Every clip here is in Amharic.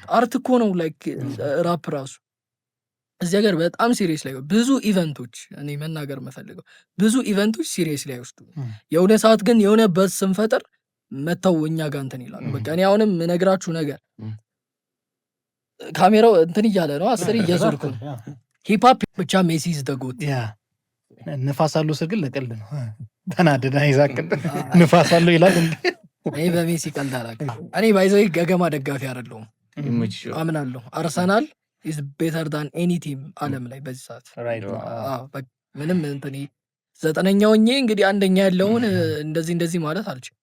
አርት እኮ ነው ላይክ ራፕ ራሱ እዚህ ሀገር በጣም ሲሪየስ ላይ ብዙ ኢቨንቶች እኔ መናገር መፈልገው ብዙ ኢቨንቶች ሲሪየስ ላይ ወስዱ የሆነ ሰዓት ግን የሆነ በስ ስንፈጥር መተው እኛ ጋር እንትን ይላሉ በቃ እኔ አሁንም ነግራችሁ ነገር ካሜራው እንትን እያለ ነው አስር እየዞርኩ ሂፕ ሆፕ ብቻ ሜሲ ኢዝ ዘ ጎት ንፋስ አለው ስግል ለቀልድ ነው ተናደደ አይዛቅድ ንፋስ አለው ይላል እንዴ እኔ በሜሲ ቀልድ አላውቅም እኔ ባይዘው ገገማ ደጋፊ አይደለሁም አምናለሁ አርሰናል is better than any team ዓለም ላይ በዚህ ሰዓት ምንም እንትን ዘጠነኛው እንግዲህ አንደኛ ያለውን እንደዚህ ማለት አልችልም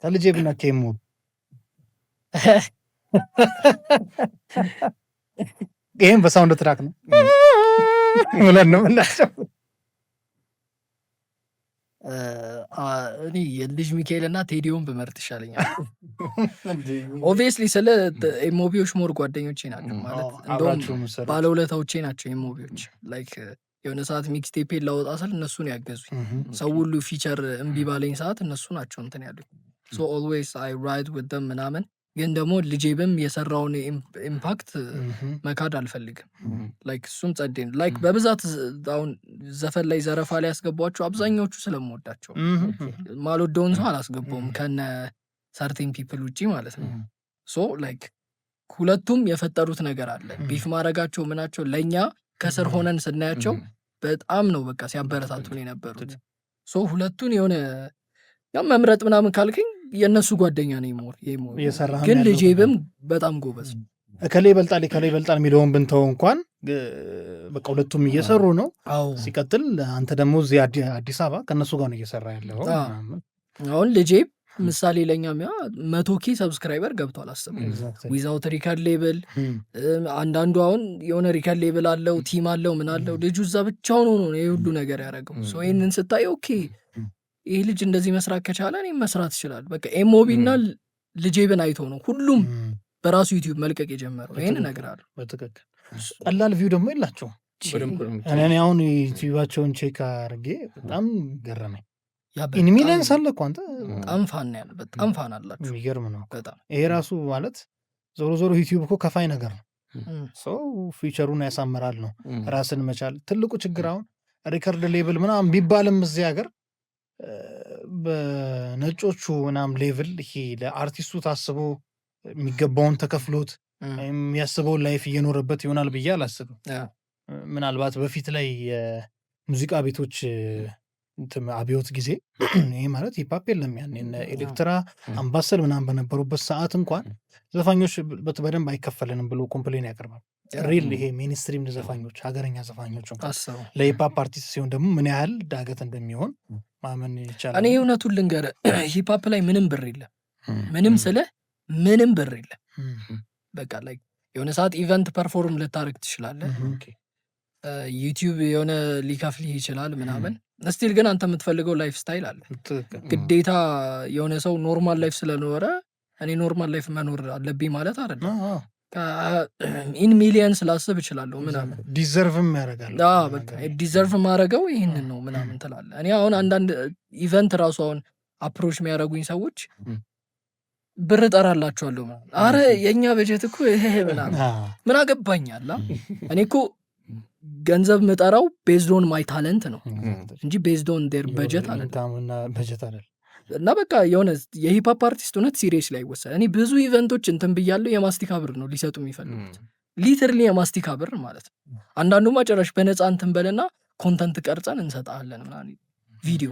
ታልጄ ብና ኬሙ ይሄን በሳውንድ ትራክ ነው ወለን ነው እናቸው እኔ የልጅ ሚካኤል እና ቴዲዮን በመርጥ ይሻለኛል ኦብቪየስሊ ስለ ኤሞቢዎች ሞር ጓደኞቼ ናቸው ማለት እንደውም ባለውለታዎቼ ናቸው ኤሞቢዎች ላይክ የሆነ ሰዓት ሚክስ ቴፔ ላወጣ ስል እነሱን ያገዙኝ ሰው ሁሉ ፊቸር እምቢ ባለኝ ሰዓት እነሱ ናቸው እንትን ያሉኝ so always I ride with them ምናምን ግን ደግሞ ልጄብም የሰራውን ኢምፓክት መካድ አልፈልግም ላይክ እሱም ጸዴን ላይክ በብዛት አሁን ዘፈን ላይ ዘረፋ ላይ ያስገቧቸው አብዛኛዎቹ ስለምወዳቸው ማልወደውን ሰው አላስገባውም ከነ ሰርቴን ፒፕል ውጪ ማለት ነው ሶ ላይክ ሁለቱም የፈጠሩት ነገር አለ ቢፍ ማድረጋቸው ምናቸው ለእኛ ከስር ሆነን ስናያቸው በጣም ነው በቃ ሲያበረታቱን የነበሩት ሶ ሁለቱን የሆነ ያው መምረጥ ምናምን ካልከኝ የነሱ ጓደኛ ነኝ ሞር ግን ልጄብም በጣም ጎበዝ እከሌ ይበልጣል የሚለውን ብንተው እንኳን በቃ ሁለቱም እየሰሩ ነው ሲቀጥል አንተ ደግሞ እዚህ አዲስ አበባ ከነሱ ጋር ነው እየሰራ ያለው አሁን ልጄብ ምሳሌ ለኛም 100k ሰብስክራይበር ገብቷል አስብ ዊዛውት ሪከርድ ሌብል አንዳንዱ አሁን የሆነ ሪከርድ ሌብል አለው ቲም አለው ምን አለው ልጁ እዛ ብቻውን ሆኖ ነው የሁሉ ነገር ያደረገው ሶ ይሄንን ስታይ ኦኬ ይሄ ልጅ እንደዚህ መስራት ከቻለ እኔ መስራት ይችላል በቃ ኤሞቢ እና ልጄብን አይቶ ነው ሁሉም በራሱ ዩቲዩብ መልቀቅ የጀመረው ይሄን ነገር አለ በትክክል ቀላል ቪው ደግሞ የላቸው እኔ አሁን ዩቲዩባቸውን ቼክ አድርጌ በጣም ገረመኝ ኢን ሚሊየንስ አለ እኮ አንተ በጣም ፋን አላችሁ የሚገርም ነው በጣም ይሄ ራሱ ማለት ዞሮ ዩቲዩብ እኮ ከፋይ ነገር ነው ሰው ፊቸሩን ያሳምራል ነው ራስን መቻል ትልቁ ችግር አሁን ሪከርድ ሌብል ምናምን ቢባልም እዚህ ሀገር በነጮቹ ምናምን ሌቭል ይሄ ለአርቲስቱ ታስቦ የሚገባውን ተከፍሎት የሚያስበውን ላይፍ እየኖረበት ይሆናል ብዬ አላስብም ምናልባት በፊት ላይ የሙዚቃ ቤቶች አብዮት ጊዜ ይሄ ማለት ሂፓፕ የለም ያኔ ኤሌክትራ አምባሰል ምናምን በነበሩበት ሰዓት እንኳን ዘፋኞች በደንብ አይከፈልንም ብሎ ኮምፕሌን ያቀርባል ሪል ይሄ ሚኒስትሪም ዘፋኞች ሀገረኛ ዘፋኞች እንኳን ለሂፓፕ አርቲስት ሲሆን ደግሞ ምን ያህል ዳገት እንደሚሆን ማመን ይቻላል እኔ እውነቱን ልንገር ሂፓፕ ላይ ምንም ብር የለም ምንም ብር የለም በቃ ላይ የሆነ ሰዓት ኢቨንት ፐርፎርም ልታረግ ትችላለህ ዩቲዩብ የሆነ ሊከፍልህ ይችላል ምናምን ስቲል ግን አንተ የምትፈልገው ላይፍ ስታይል አለ ግዴታ የሆነ ሰው ኖርማል ላይፍ ስለኖረ እኔ ኖርማል ላይፍ መኖር አለብኝ ማለት አይደለም ኢን ሚሊየንስ ላስብ እችላለሁ ምናምን ዲዘርቭም ያደርጋል በቃ ዲዘርቭ ማድረገው ይህንን ነው ምናምን ትላለህ እኔ አሁን አንዳንድ ኢቨንት ራሱ አሁን አፕሮች የሚያደርጉኝ ሰዎች ብር ጠራላችኋለሁ አረ የእኛ በጀት እኮ ይሄ ምናምን ምን አገባኛል እኔ እኮ ገንዘብ ምጠራው ቤዝድ ኦን ማይ ታለንት ነው እንጂ ቤዝድ ኦን ዴር በጀት አይደለም እና በቃ የሆነ የሂፕሆፕ አርቲስት ሆነት ሲሪየስ ላይ ይወሰድ እኔ ብዙ ኢቨንቶች እንትን ብያለሁ የማስቲካ ብር ነው ሊሰጡ የሚፈልጉት ሊትራሊ የማስቲካ ብር ማለት ነው አንዳንዱ ማጨራሽ በነፃ እንትን በለና ኮንተንት ቀርጸን እንሰጣለን ምናምን ቪዲዮ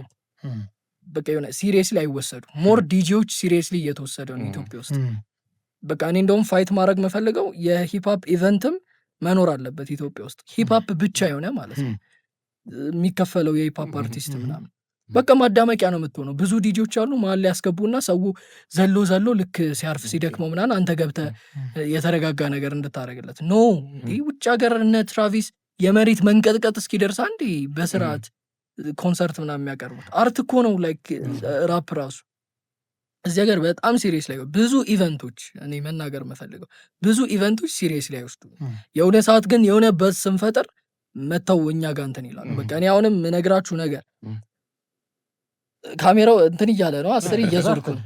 በቃ የሆነ ሲሪየስ ላይ ይወሰዱ ሞር ዲጂዎች ሲሪየስሊ እየተወሰደ ነው ኢትዮጵያ ውስጥ በቃ እኔ እንደውም ፋይት ማድረግ መፈልገው የሂፕሆፕ ኢቨንትም መኖር አለበት ኢትዮጵያ ውስጥ ሂፕሆፕ ብቻ የሆነ ማለት ነው የሚከፈለው የሂፕሆፕ አርቲስት ምናምን በቃ ማዳመቂያ ነው የምትሆነው ብዙ ዲጂዎች አሉ መሀል ላይ ያስገቡና ሰው ዘሎ ልክ ሲያርፍ ሲደክመው ምናምን አንተ ገብተህ የተረጋጋ ነገር እንድታደርግለት ኖ ውጭ ሀገር እነ ትራቪስ የመሬት መንቀጥቀጥ እስኪደርስ አንዴ በስርዓት ኮንሰርት ምናምን የሚያቀርቡት አርት እኮ ነው ላይክ ራፕ ራሱ እዚህ ሀገር በጣም ሲሪየስ ላይ ብዙ ኢቨንቶች እኔ መናገር መፈልገው ብዙ ኢቨንቶች ሲሪየስ ላይ ወስዱ የሆነ ሰዓት ግን የሆነ በስ ስንፈጥር መተው እኛ ጋር እንትን ይላሉ። በቃ እኔ አሁንም ነግራችሁ ነገር ካሜራው እንትን እያለ ነው 10 እየዞርኩ ነው።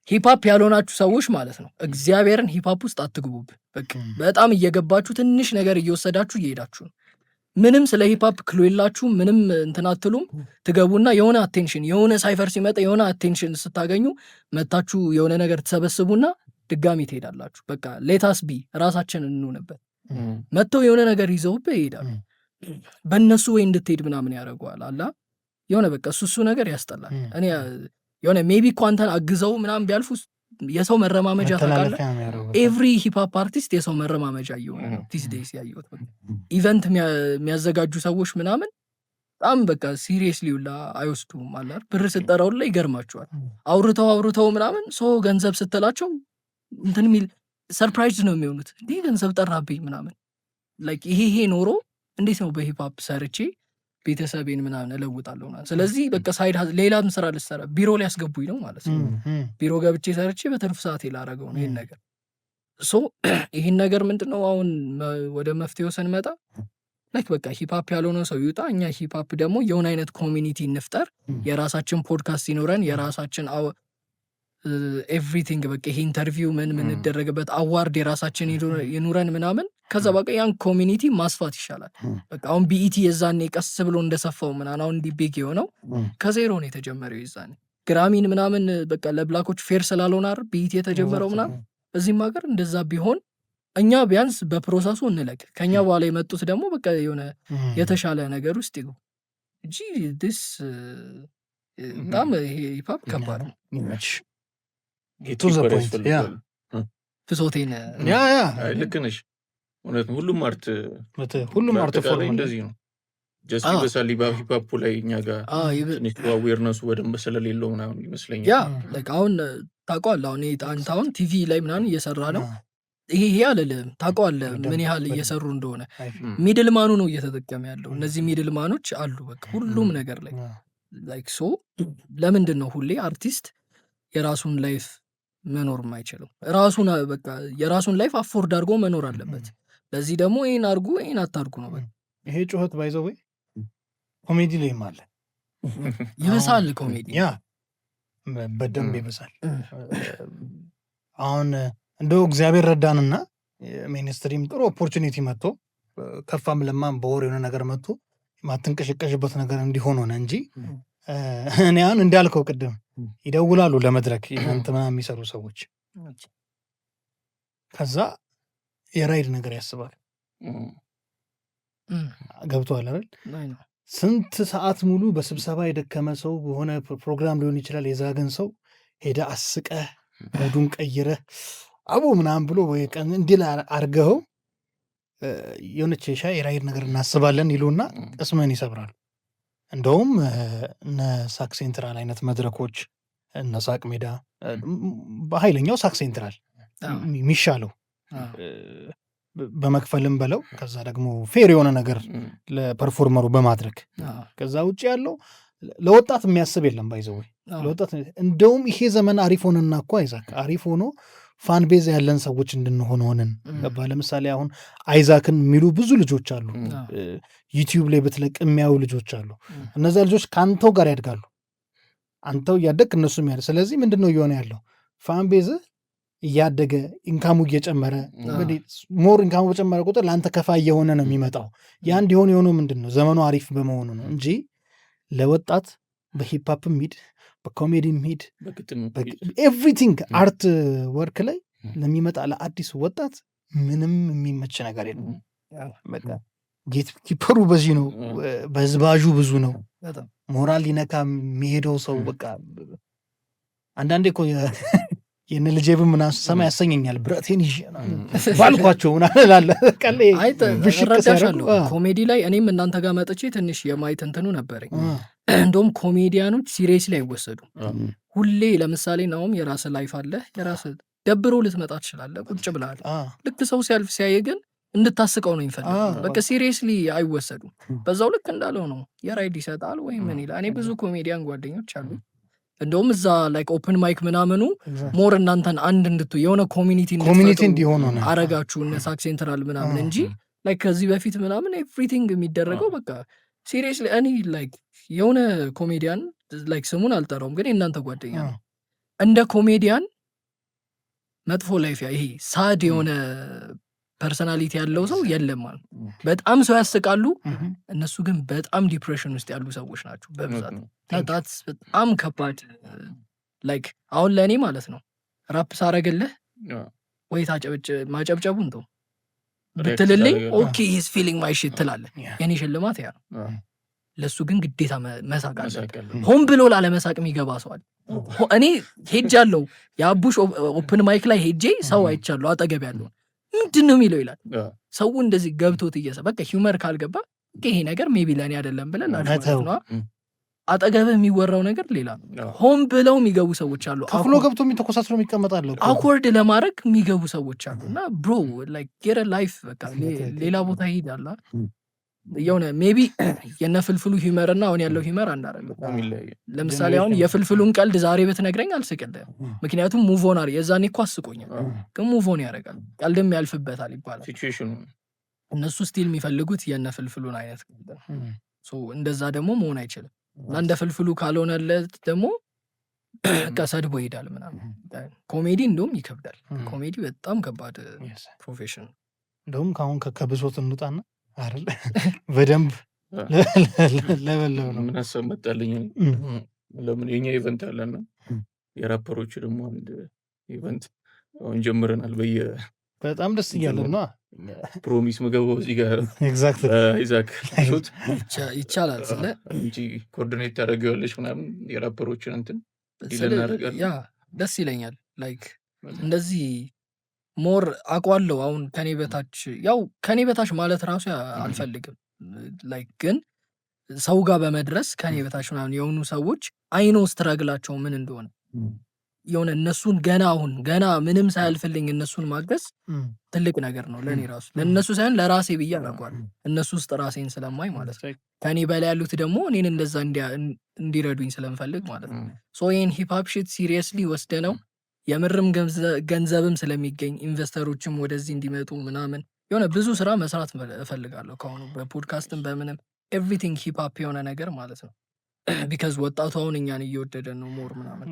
ሂፓፕ ያልሆናችሁ ሰዎች ማለት ነው እግዚአብሔርን ሂፓፕ ውስጥ አትግቡብ። በቃ በጣም እየገባችሁ ትንሽ ነገር እየወሰዳችሁ እየሄዳችሁ ነው። ምንም ስለ ሂፓፕ ክሎ የላችሁ ምንም እንትን አትሉም። ትገቡና የሆነ አቴንሽን የሆነ ሳይፈር ሲመጣ የሆነ አቴንሽን ስታገኙ መታችሁ የሆነ ነገር ተሰበስቡና ድጋሚ ትሄዳላችሁ። በቃ ሌታስ ቢ ራሳችን እንሆንበት። መተው የሆነ ነገር ይዘውብህ ይሄዳሉ። በእነሱ ወይ እንድትሄድ ምናምን ያደርገዋል አላ የሆነ በቃ እሱ ነገር ያስጠላል። እኔ የሆነ ሜቢ እኮ አንተን አግዘው ምናምን ቢያልፉ የሰው መረማመጃ ታውቃለህ። ኤቭሪ ሂፓፕ አርቲስት የሰው መረማመጃ እየሆነ ነው ዲስ ዴይስ ያየሁት። ኢቨንት የሚያዘጋጁ ሰዎች ምናምን በጣም በቃ ሲሪየስሊ ሁላ አይወስዱም አለ ብር ስጠራው ላይ ይገርማቸዋል። አውርተው ምናምን ሰው ገንዘብ ስትላቸው እንትን የሚል ሰርፕራይዝ ነው የሚሆኑት። እንዴ ገንዘብ ጠራብኝ ምናምን ላይክ ይሄ ኖሮ እንዴት ነው በሂፓፕ ሰርቼ ቤተሰቤን ምናምን እለውጣለሁ ምናምን። ስለዚህ በቃ ሳይድ ሌላም ስራ ልሰራ ቢሮ ሊያስገቡኝ ነው ማለት ነው። ቢሮ ገብቼ ሰርቼ በትርፍ ሰዓቴ ላረገው ነው ይሄን ነገር። ሶ ይሄን ነገር ምንድነው አሁን ወደ መፍትሄው ስንመጣ ላይክ በቃ ሂፓፕ ያልሆነ ሰው ይውጣ። እኛ ሂፓፕ ደግሞ የሆነ አይነት ኮሚኒቲ እንፍጠር። የራሳችን ፖድካስት ይኖረን፣ የራሳችን ኤቭሪቲንግ በቃ ይሄ ኢንተርቪው ምን እንደረገበት አዋርድ የራሳችን ይኑረን ምናምን። ከዛ በቃ ያን ኮሚኒቲ ማስፋት ይሻላል። በቃ አሁን ቢኢቲ የዛኔ ቀስ ብሎ እንደሰፋው ምናምን አሁን እንዲቤግ የሆነው ከዜሮ ነው የተጀመረው። የዛኔ ግራሚን ምናምን በቃ ለብላኮች ፌር ስላልሆነ አይደል ቢኢቲ የተጀመረው ምናምን። እዚህም ሀገር እንደዛ ቢሆን እኛ ቢያንስ በፕሮሰሱ እንለቅ። ከኛ በኋላ የመጡት ደግሞ በቃ የሆነ የተሻለ ነገር ውስጥ ይጉ እንጂ ዲስ በጣም ይሄ ሂፓፕ ከባድ ነው። ፍሶቴን ልክ ነሽ። እውነት ሁሉም አርት ፎርም እንደዚህ ነው። ጀስት በሳሊ ሂፓፕ ላይ እኛ ጋር ትንሽ አዌርነሱ በደንብ ስለሌለው ምናምን ይመስለኛል። ያ ላይክ አሁን ታውቀዋለህ፣ አሁን አንተ አሁን ቲቪ ላይ ምናምን እየሰራ ነው። ይሄ አለልህም ታውቀዋለህ ምን ያህል እየሰሩ እንደሆነ። ሚድል ማኑ ነው እየተጠቀመ ያለው። እነዚህ ሚድል ማኖች አሉ በቃ ሁሉም ነገር ላይ ላይክ ሶ ለምንድን ነው ሁሌ አርቲስት የራሱን ላይፍ መኖር የማይችለው? ራሱን በቃ የራሱን ላይፍ አፎርድ አድርጎ መኖር አለበት። ለዚህ ደግሞ ይሄን አርጉ ይሄን አታርጉ ነው በቃ። ይሄ ጩኸት ባይዘው ወይ ኮሜዲ ላይም አለ ይበሳል። ኮሜዲ ያ በደንብ ይበሳል። አሁን እንደው እግዚአብሔር ረዳንና ሚኒስትሪም ጥሩ ኦፖርቹኒቲ መጥቶ ከፋም ለማም በወር የሆነ ነገር መጥቶ ማትንቀሽቀሽበት ነገር እንዲሆን ሆነ እንጂ እኔ አሁን እንዳልከው ቅድም ይደውላሉ ለመድረክ ኢቨንት ምናምን የሚሰሩ ሰዎች፣ ከዛ የራይድ ነገር ያስባል። ገብቶሃል አይደል? ስንት ሰዓት ሙሉ በስብሰባ የደከመ ሰው በሆነ ፕሮግራም ሊሆን ይችላል የዛገን ሰው ሄደ አስቀህ ሙዱን ቀይረህ አቦ ምናምን ብሎ ወይ ቀን እንዲል አርገኸው የሆነች ሻ የራይድ ነገር እናስባለን ይሉና ቅስምህን ይሰብራል። እንደውም እነ ሳክ ሴንትራል አይነት መድረኮች እነ ሳቅ ሜዳ በኃይለኛው ሳክ ሴንትራል የሚሻለው በመክፈልም በለው ከዛ ደግሞ ፌር የሆነ ነገር ለፐርፎርመሩ በማድረግ ከዛ ውጭ ያለው ለወጣት የሚያስብ የለም። ባይዘው ለወጣት እንደውም ይሄ ዘመን አሪፍ ሆነና እኮ አይዛክ አሪፍ ሆኖ ፋን ቤዝ ያለን ሰዎች እንድንሆን ሆነን ገባ። ለምሳሌ አሁን አይዛክን የሚሉ ብዙ ልጆች አሉ፣ ዩቲዩብ ላይ ብትለቅ የሚያዩ ልጆች አሉ። እነዛ ልጆች ከአንተው ጋር ያድጋሉ፣ አንተው እያደግ እነሱ የሚያድ። ስለዚህ ምንድን ነው እየሆነ ያለው? ፋን ቤዝ እያደገ ኢንካሙ እየጨመረ ሞር ኢንካሙ በጨመረ ቁጥር ለአንተ ከፋ እየሆነ ነው የሚመጣው። ያ እንዲሆን የሆነው ምንድን ነው ዘመኑ አሪፍ በመሆኑ ነው እንጂ ለወጣት በሂፕሀፕ ሚድ በኮሜዲ ሚድ ኤቭሪቲንግ አርት ወርክ ላይ ለሚመጣ ለአዲስ ወጣት ምንም የሚመች ነገር የለም። ጌት ኪፐሩ በዚህ ነው፣ በዝባዡ ብዙ ነው፣ ሞራል ሊነካ የሚሄደው ሰው በቃ አንዳንዴ እኮ የነ ልጄብ ምናምን ሰማ ያሰኘኛል። ብረቴን ይዤ ባልኳቸው ምናምን ኮሜዲ ላይ እኔም እናንተ ጋር መጥቼ ትንሽ የማየት እንትኑ ነበረኝ። እንደውም ኮሜዲያኖች ሲሪየስ ላይ አይወሰዱም። ሁሌ ለምሳሌ ናውም የራስ ላይፍ አለ፣ የራስ ደብሮ ልትመጣ ትችላለህ፣ ቁጭ ብለሃል። ልክ ሰው ሲያልፍ ሲያየ ግን እንድታስቀው ነው ይፈልግ። በቃ ሲሪየስሊ አይወሰዱም። በዛው ልክ እንዳለው ነው የራይድ ይሰጣል ወይ ምን ይላል። እኔ ብዙ ኮሜዲያን ጓደኞች አሉ እንደውም እዛ ላይክ ኦፕን ማይክ ምናምኑ ሞር እናንተን አንድ እንድቱ የሆነ ኮሚኒቲ እንዲሆኑ አረጋችሁ እነ ሳክ ሴንትራል ምናምን እንጂ ላይክ ከዚህ በፊት ምናምን ኤቭሪቲንግ የሚደረገው በቃ ሲሪየስሊ እኔ ላይክ የሆነ ኮሜዲያን ላይክ ስሙን አልጠራውም ግን የእናንተ ጓደኛ ነው እንደ ኮሜዲያን መጥፎ ላይፍ ይሄ ሳድ የሆነ ፐርሰናሊቲ ያለው ሰው የለም ማለት በጣም ሰው ያስቃሉ እነሱ ግን በጣም ዲፕሬሽን ውስጥ ያሉ ሰዎች ናቸው በብዛት ታታስ በጣም ከባድ ላይክ አሁን ለእኔ ማለት ነው ራፕ ሳረግልህ ወይ ማጨብጨቡን ተው ብትልልኝ ኦኬ ሂስ ፊሊንግ ማይ ሺት ትላለህ የኔ ሽልማት ያ ነው ለሱ ግን ግዴታ መሳቅ አለበት ሆን ብሎ ላለመሳቅ የሚገባ ሰው አለ እኔ ሄጃለሁ የአቡሽ ኦፕን ማይክ ላይ ሄጄ ሰው አይቻለሁ አጠገብ ያለው ምንድነው የሚለው ይላል ሰው እንደዚህ ገብቶት እየሰ በቃ ሂውመር ካልገባ ይሄ ነገር ሜቢ ለኔ አይደለም ብለን አልፈው አጠገብ የሚወራው ነገር ሌላ ነው ሆን ብለው የሚገቡ ሰዎች አሉ ከፍሎ ገብቶ የሚተኮሳስሮ የሚቀመጣሉ አኮርድ ለማድረግ የሚገቡ ሰዎች አሉ እና ብሮ ላይክ ጌት ላይፍ በቃ ሌላ ቦታ ይሄዳል የሆነ ሜቢ የነፍልፍሉ ሂውመር እና አሁን ያለው ሂውመር አንድ አይደለም ለምሳሌ አሁን የፍልፍሉን ቀልድ ዛሬ በትነግረኝ አልስቅልህም ምክንያቱም ሙቭ ኦን አር የዛኔ እኮ አስቆኛል ግን ሙቭ ኦን ያደርጋል ቀልድም ያልፍበታል ይባላል ሲቹዌሽኑ እነሱ ስቲል የሚፈልጉት የነፍልፍሉን አይነት ሶ እንደዛ ደግሞ መሆን አይችልም እና እንደ ፍልፍሉ ካልሆነለት ደግሞ ከሰድቦ ይሄዳል ምናምን ኮሜዲ እንደውም ይከብዳል ኮሜዲ በጣም ከባድ ፕሮፌሽን እንደውም ካሁን ከብሶት እንውጣና አይደል በደንብ ለበለው ነው ምን ሀሳብ መጣልኝ ለምን የኛ ኢቨንት አለና የራፐሮች ደግሞ አንድ ኢቨንት አሁን ጀምረናል በጣም ደስ እያለ ነው ፕሮሚስ መገባው እዚህ ጋር ኤግዛክትሊ አይዛክ ሹት ይቻላል ስለ እንጂ ኮኦርዲኔት ታደርጊዋለሽ ምናምን የራፐሮችን እንትን ይለናረጋል ያ ደስ ይለኛል ላይክ እንደዚህ ሞር አቋለው አሁን ከኔ በታች ያው ከኔ በታች ማለት ራሱ አልፈልግም ላይክ ግን ሰው ጋር በመድረስ ከኔ በታች ምናምን የሆኑ ሰዎች አይኖ ስትራግላቸው ምን እንደሆነ የሆነ እነሱን ገና ምንም ሳያልፍልኝ እነሱን ማገዝ ትልቅ ነገር ነው ለኔ ራሱ ለነሱ ሳይሆን ለራሴ ብዬ አረጋጓል እነሱ ውስጥ ራሴን ስለማይ ማለት ነው ከኔ በላይ ያሉት ደግሞ እኔን እንደዛ እንዲረዱኝ ስለምፈልግ ማለት ነው ሶ ይሄን ሂፕ ሆፕ ሺት ሲሪየስሊ ወስደነው የምርም ገንዘብም ስለሚገኝ ኢንቨስተሮችም ወደዚህ እንዲመጡ ምናምን የሆነ ብዙ ስራ መስራት እፈልጋለሁ ከሆኑ በፖድካስትም በምንም ኤቭሪቲንግ ሂፕ ሆፕ የሆነ ነገር ማለት ነው ቢካዝ ወጣቱ አሁን እኛን እየወደደ ነው ሞር ምናምን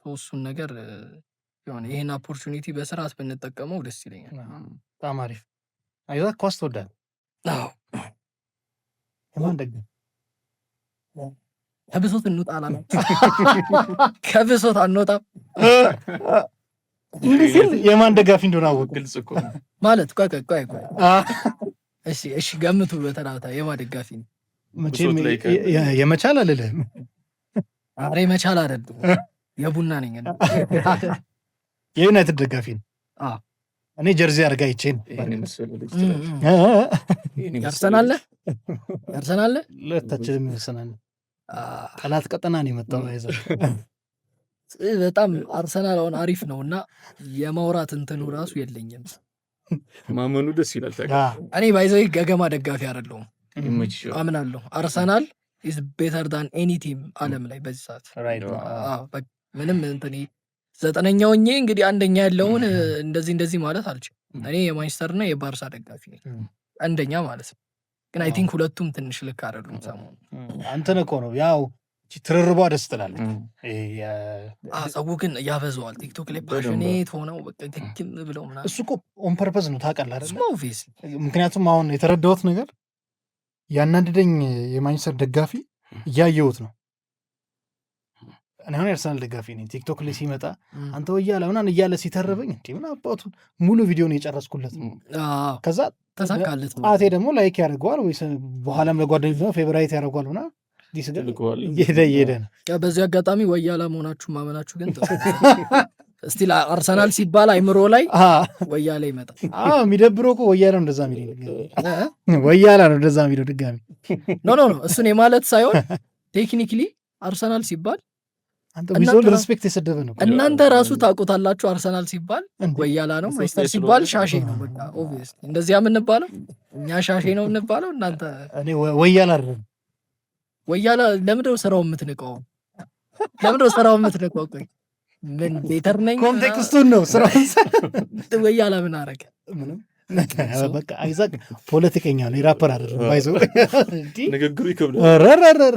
እሱን ነገር የሆነ ይሄን ኦፖርቹኒቲ በስርዓት ብንጠቀመው ደስ ይለኛል በጣም አሪፍ አይዛክ ኳስ ትወዳለህ አዎ የማን ደግ ከብሶት እንውጣላና ከብሶት አንወጣም የማን ደጋፊ እንደሆነ አወቅ ግልጽ እኮ ማለት ቆይ እሺ ገምቱ በተራታ የማን ደጋፊ ነው መቼም የመቻል አይደለም አሬ መቻል አይደለም የቡና ነኝ እኔ የዩናይትድ ደጋፊ ነው እኔ ጀርዚ አርጋ ይቼን ያርሰናል ለታችንም ያርሰናል ጠላት ቀጠና ነው የመጣው አይዘ በጣም አርሰናል አሁን አሪፍ ነውና የማውራት እንትኑ ራሱ የለኝም ማመኑ ደስ ይላል እኔ ባይዘይ ገገማ ደጋፊ አይደለሁም አምናለሁ አርሰናል is better than any team ዓለም ላይ በዚህ ሰዓት ምንም እንትኔ ዘጠነኛው እንግዲህ አንደኛ ያለውን እንደዚህ ማለት አልችልም እኔ የማንቸስተር እና የባርሳ ደጋፊ ነኝ አንደኛ ማለት ነው ግን አይ ቲንክ ሁለቱም ትንሽ ልክ አይደሉም ሰሞኑን አንተን እኮ ነው ያው ትርርቧ ደስ ትላለች ሰው ግን ያበዛዋል ቲክቶክ ላይ ፓሽኔት ሆነው በቃ ግግም ብለው ምናምን እሱ እኮ ኦን ፐርፐዝ ነው ታውቃለህ አይደል ኦብቪየስሊ ምክንያቱም አሁን የተረዳሁት ነገር ያናደደኝ የማንቸስተር ደጋፊ እያየሁት ነው እኔ አሁን የአርሰናል ደጋፊ ነኝ ቲክቶክ ላይ ሲመጣ አንተ ወያለ ምናምን እያለ ሲተርበኝ እንዴ ምን አባቱ ሙሉ ቪዲዮን የጨረስኩለት ነው ከዛ ተሳካለት ጣቴ ደግሞ ላይክ ያደርገዋል ወይስ በኋላም ለጓደኞች ነው ፌቨራይት ያደርገዋል ምናምን እየሄደ ነው በዚህ አጋጣሚ ወያላ መሆናችሁ ማመናችሁ ግን ስቲል አርሰናል ሲባል አይምሮ ላይ ወያላ ይመጣል የሚደብረው እኮ ወያላ ነው እንደዛ ወያላ ነው እንደዛ የሚለው ድጋሚ ኖ እሱን የማለት ሳይሆን ቴክኒክሊ አርሰናል ሲባል አንተ ቢዞል ሪስፔክት የሰደበ ነው እናንተ ራሱ ታውቁታላችሁ አርሰናል ሲባል ወያላ ነው ማንቸስተር ሲባል ሻሼ ነው በቃ ኦብቪየስሊ እንደዚያ የምንባለው እኛ ሻሼ ነው የምንባለው እናንተ እኔ ወያላ አይደለም ወያላ ለምንድነው ስራው የምትንቀው ቆይ ምን ቤተር ነኝ ኮንቴክስቱን ነው ስራው ወያላ ምን አረገ በቃ አይዛክ ፖለቲከኛ ነው፣ የራፐር አይደለም። ባይዘው ንግግሩ ይከብዳል።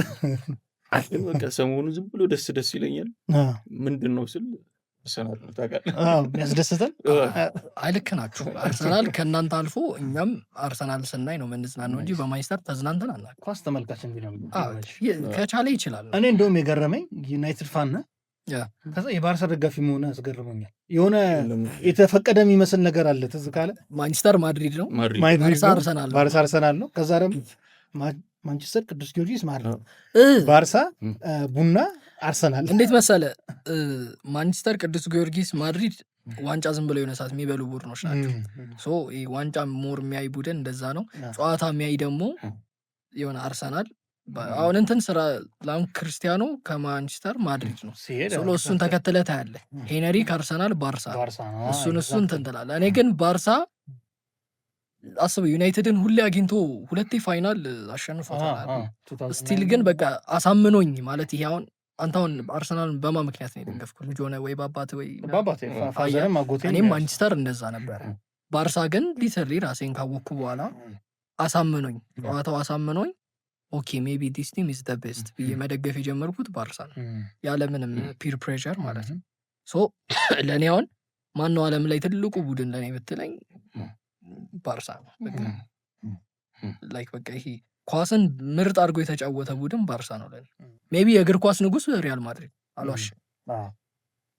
በቃ ሰሞኑ ዝም ብሎ ደስ ይለኛል። ምንድን ነው ስል አርሰናል ታውቃለህ፣ ያስደስታል። ልክ ናችሁ። አርሰናል ከእናንተ አልፎ እኛም አርሰናል ስናይ ነው ምንዝናናው እንጂ በማንቸስተር ተዝናንተን አናውቅም። ኳስ ተመልካች ከቻለ ይችላል። እኔ እንደውም የገረመኝ ዩናይትድ ፋን ነህ፣ ከዛ የባርሳ ደጋፊ መሆነ አስገርሞኛል። የሆነ የተፈቀደ የሚመስል ነገር አለ። ትዝ ካለ ማንቸስተር ማድሪድ ነው፣ ባርሳ አርሰናል ነው። ከዛ ደግሞ ማንቸስተር ቅዱስ ጊዮርጊስ ማለት ነው፣ ባርሳ ቡና አርሰናል። እንዴት መሰለ ማንቸስተር ቅዱስ ጊዮርጊስ ማድሪድ ዋንጫ ዝም ብለው የሆነ ሰዓት የሚበሉ ቡድኖች ናቸው። ዋንጫ ሞር የሚያይ ቡድን እንደዛ ነው። ጨዋታ የሚያይ ደግሞ የሆነ አርሰናል አሁን እንትን ስራ ላም ክርስቲያኖ ከማንቸስተር ማድሪድ ነው። እሱን ተከትለ ታያለ። ሄነሪ ከአርሰናል ባርሳ እሱን እንትን ትላለህ። እኔ ግን ባርሳ አስበው ዩናይትድን ሁሌ አግኝቶ ሁለቴ ፋይናል አሸንፎታል። ስቲል ግን በቃ አሳምኖኝ ማለት ይሄ አሁን አንተ አሁን አርሰናልን በማ ምክንያት ነው የደገፍኩት? ልጅ ሆነ ወይ ባባት ወይ እኔም ማንቸስተር እንደዛ ነበር። ባርሳ ግን ሊተርሊ ራሴን ካወቅኩ በኋላ አሳምኖኝ ጨዋታው አሳምኖኝ ኦኬ ሜቢ ዲስ ቲም ኢዝ ዘ ቤስት ብዬ መደገፍ የጀመርኩት ባርሳ ነው፣ ያለምንም ፒር ፕሬሸር ማለት ነው። ለእኔ አሁን ማነው ዓለም ላይ ትልቁ ቡድን ለእኔ ብትለኝ ባርሳ ነው። በቃ ይሄ ኳስን ምርጥ አድርጎ የተጫወተ ቡድን ባርሳ ነው ለእኔ። ሜቢ የእግር ኳስ ንጉስ ሪያል ማድሪድ አልዋሽም፣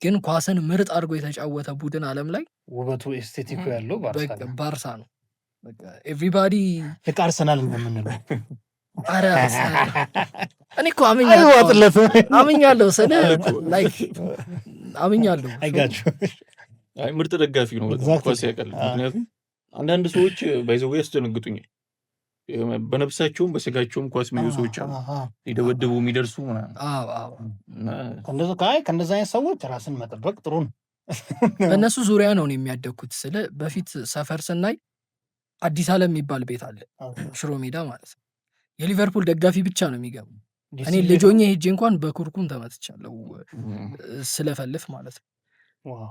ግን ኳስን ምርጥ አድርጎ የተጫወተ ቡድን ዓለም ላይ ውበቱ ኤስቴቲኩ ያለው ባርሳ ነው። ኤቭሪባዲ ልክ አርሰናል እንደምንለው እኔ እኮ አምኛለሁ ስለ አምኛለሁ። ምርጥ ደጋፊ ነው ኳስ ያውቃል። ምክንያቱም አንዳንድ ሰዎች ባይዘው ያስደነግጡኛል። በነፍሳቸውም በስጋቸውም ኳስ የሚሉ ሰዎች ሊደበድቡ የሚደርሱ ከእንደዛ አይነት ሰዎች ራስን መጠበቅ ጥሩ ነው። በእነሱ ዙሪያ ነው የሚያደግኩት። ስለ በፊት ሰፈር ስናይ አዲስ ዓለም የሚባል ቤት አለ፣ ሽሮ ሜዳ ማለት ነው። የሊቨርፑል ደጋፊ ብቻ ነው የሚገቡ። እኔ ልጆኜ ሄጄ እንኳን በኩርኩም ተመትቻለሁ ስለፈልፍ ማለት ነው።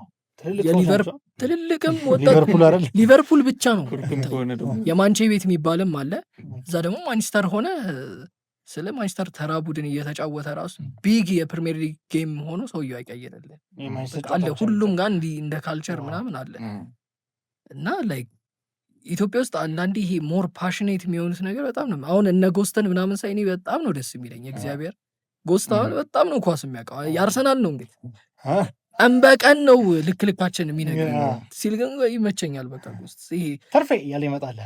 ትልልቅም ሊቨርፑል ብቻ ነው። የማንቼ ቤት የሚባልም አለ። እዛ ደግሞ ማንቸስተር ሆነ ስለ ማንቸስተር ተራ ቡድን እየተጫወተ ራሱ ቢግ የፕሪሚየር ሊግ ጌም ሆኖ ሰውየው አይቀይርልን አለ። ሁሉም ጋር እንደ ካልቸር ምናምን አለ እና ላይክ ኢትዮጵያ ውስጥ አንዳንዴ ይሄ ሞር ፓሽኔት የሚሆኑት ነገር በጣም ነው። አሁን እነ ጎስተን ምናምን ሳይ እኔ በጣም ነው ደስ የሚለኝ። እግዚአብሔር ጎስታ በጣም ነው ኳስ የሚያውቀው። የአርሰናል ነው እንግዲህ በቀን ነው ልክልካችን የሚነግር ሲል ግን ይመቸኛል። በቃ ጎስት ይሄ ተርፌ እያለ ይመጣል።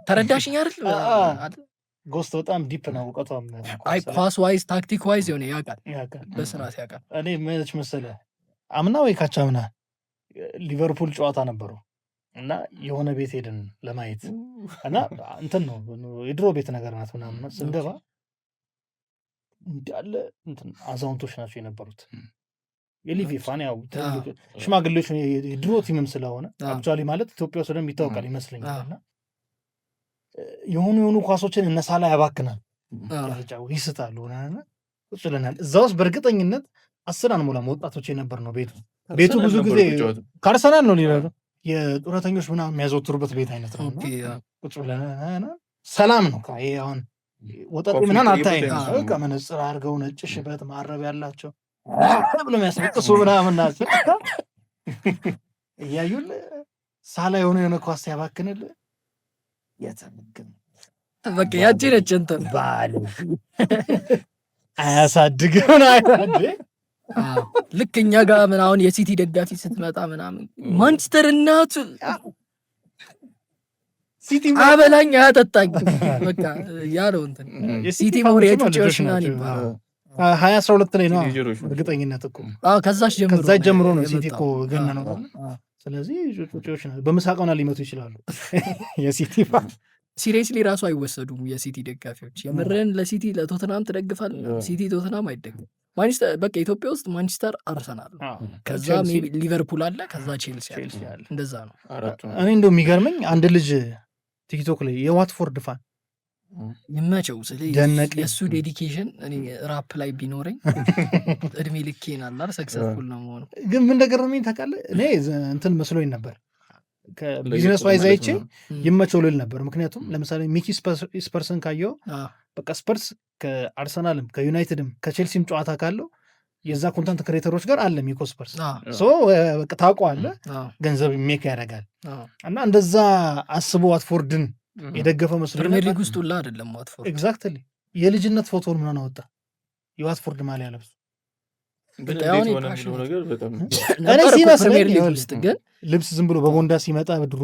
ተረዳሽኝ አይደል? ጎስት በጣም ዲፕ ነው እውቀቷም። አይ ኳስ ዋይዝ ታክቲክ ዋይዝ የሆነ ያውቃል፣ በስርዓት ያውቃል። እኔ መች መሰለህ አምና ወይ ካቻምና ሊቨርፑል ጨዋታ ነበሩ እና የሆነ ቤት ሄድን ለማየት እና እንትን ነው የድሮ ቤት ነገር ናት ምናምን። ስንገባ እንዳለ እንትን አዛውንቶች ናቸው የነበሩት። የሊቪ ፋን ያው ሽማግሌዎች የድሮ ቲምም ስለሆነ አክቹዋሊ ማለት ኢትዮጵያ ውስጥ ደግሞ ይታወቃል ይመስለኛል። እና የሆኑ ኳሶችን እነሳ ላይ ያባክናል፣ ይስታሉ ና ቁጭ ብለናል። እዛ ውስጥ በእርግጠኝነት 10 አንሞላም ወጣቶች የነበር ነው ቤቱ። ቤቱ ብዙ ጊዜ ከአርሰናል ነው ሊበሉ የጡረተኞች ምናምን የሚያዘወትሩበት ቤት አይነት ነው። ቁጭ ብለን ሰላም ነው። አሁን ወጣት ምናምን አታይ በቃ መነጽር አድርገው ነጭ ሽበት ማረብ ያላቸው ብሎ የሚያስበጥሱ ምናምን ናቸው። እያዩል ሳላ የሆነ ኳስ ያባክንል በቃ ያቺ ነች እንትን ባል አያሳድግም። ልክ እኛ ጋር ምን አሁን የሲቲ ደጋፊ ስትመጣ ምናምን ማንቸስተር እናቱ ሲቲ አበላኝ አያጠጣኝ በቃ ያለው እንትን የሲቲ ሞር የጩጮች ናን ይባላል። 2012 ላይ ነው እርግጠኝነት እኮ ከዛች ጀምሮ ነው ሲቲ እኮ ገና ነው። ስለዚህ ጩጮች ናቸው። በምሳቀውና ሊመቱ ይችላሉ። የሲቲ ሲሪየስሊ ራሱ አይወሰዱም የሲቲ ደጋፊዎች። የምርን ለሲቲ ለቶተናም ትደግፋል፣ ሲቲ ቶተናም አይደግም። ማንቸስተር በቃ ኢትዮጵያ ውስጥ ማንቸስተር አርሰናል፣ ከዛ ሊቨርፑል አለ፣ ከዛ ቼልሲ አለ። እንደዛ ነው። እኔ እንደው የሚገርመኝ አንድ ልጅ ቲክቶክ ላይ የዋትፎርድ ፋን ይመቸው ስለ የእሱ ዴዲኬሽን እኔ ራፕ ላይ ቢኖረኝ እድሜ ልኬን አላር ሰክሰስፉል ነው መሆኑ። ግን ምን እንደገረመኝ ታውቃለህ? እኔ እንትን መስሎኝ ነበር ከቢዝነስ ዋይዝ አይቼ ይመቸው ልል ነበር። ምክንያቱም ለምሳሌ ሚኪ ስፐርስን ካየው በቃ ስፐርስ ከአርሰናልም ከዩናይትድም ከቼልሲም ጨዋታ ካለው የዛ ኮንተንት ክሬተሮች ጋር አለ ሚኮ ስፐርስ በቃ ታውቀዋለህ፣ ገንዘብ ሜክ ያደርጋል እና እንደዛ አስቦ ዋትፎርድን የደገፈ መስሎ ፕሪሚየር ሊግ ውስጥ ሁላ አይደለም ዋትፎርድ። ኤግዛክትሊ የልጅነት ፎቶን ምናምን አወጣ የዋትፎርድ ማሊያ ለብሶ ልብስ ዝም ብሎ በቦንዳ ሲመጣ ድሮ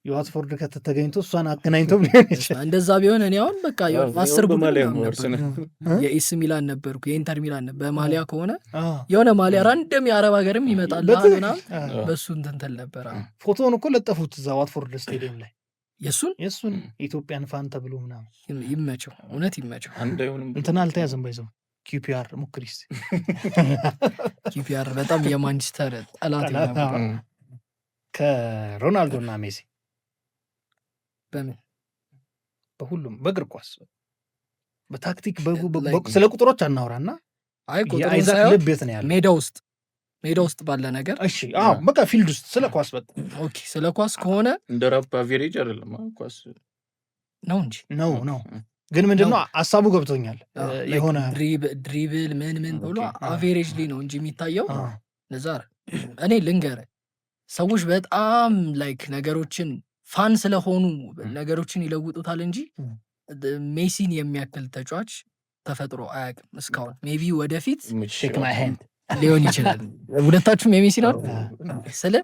የዋትፎርድ ከተገኝቶ እሷን አገናኝተው ሊሆን ይችላል። እንደዛ ቢሆን እኔ አሁን በቃ 10 የኢስ ሚላን ነበርኩ የኢንተር ሚላን በማሊያ ከሆነ የሆነ ማሊያ ራንደም የአረብ ሀገርም ይመጣል ና በሱ እንትንተል ነበር። ፎቶውን እኮ ለጠፉት እዛ ዋትፎርድ ስቴዲየም ላይ የሱን የኢትዮጵያን ፋን ተብሎ ምናምን። ይመቸው፣ እውነት ይመቸው። እንትና አልተያዘም ባይዘው ኪፒአር ሙክሪስ ኪፒአር በጣም የማንቸስተር ጠላት ነበር። ከሮናልዶ እና ሜሲ በምን በሁሉም በእግር ኳስ በታክቲክ ስለ ቁጥሮች አናውራና የአይዛክ ልብ የት ነው ያለው? ሜዳ ውስጥ ባለ ነገር እሺ። በቃ ፊልድ ውስጥ ስለ ኳስ በቃ ኦኬ። ስለ ኳስ ከሆነ እንደ ራፕ አቬሬጅ አይደለም ኳስ ነው እንጂ ነው ግን ምንድነው ሀሳቡ ገብቶኛል። የሆነ ድሪብል ምን ብሎ አቬሬጅ ላይ ነው እንጂ የሚታየው ነዛር። እኔ ልንገር ሰዎች በጣም ላይክ ነገሮችን ፋን ስለሆኑ ነገሮችን ይለውጡታል እንጂ ሜሲን የሚያክል ተጫዋች ተፈጥሮ አያውቅም እስካሁን። ሜቢ ወደፊት ሊሆን ይችላል። ሁለታችሁም የሜሲ ነው ስለ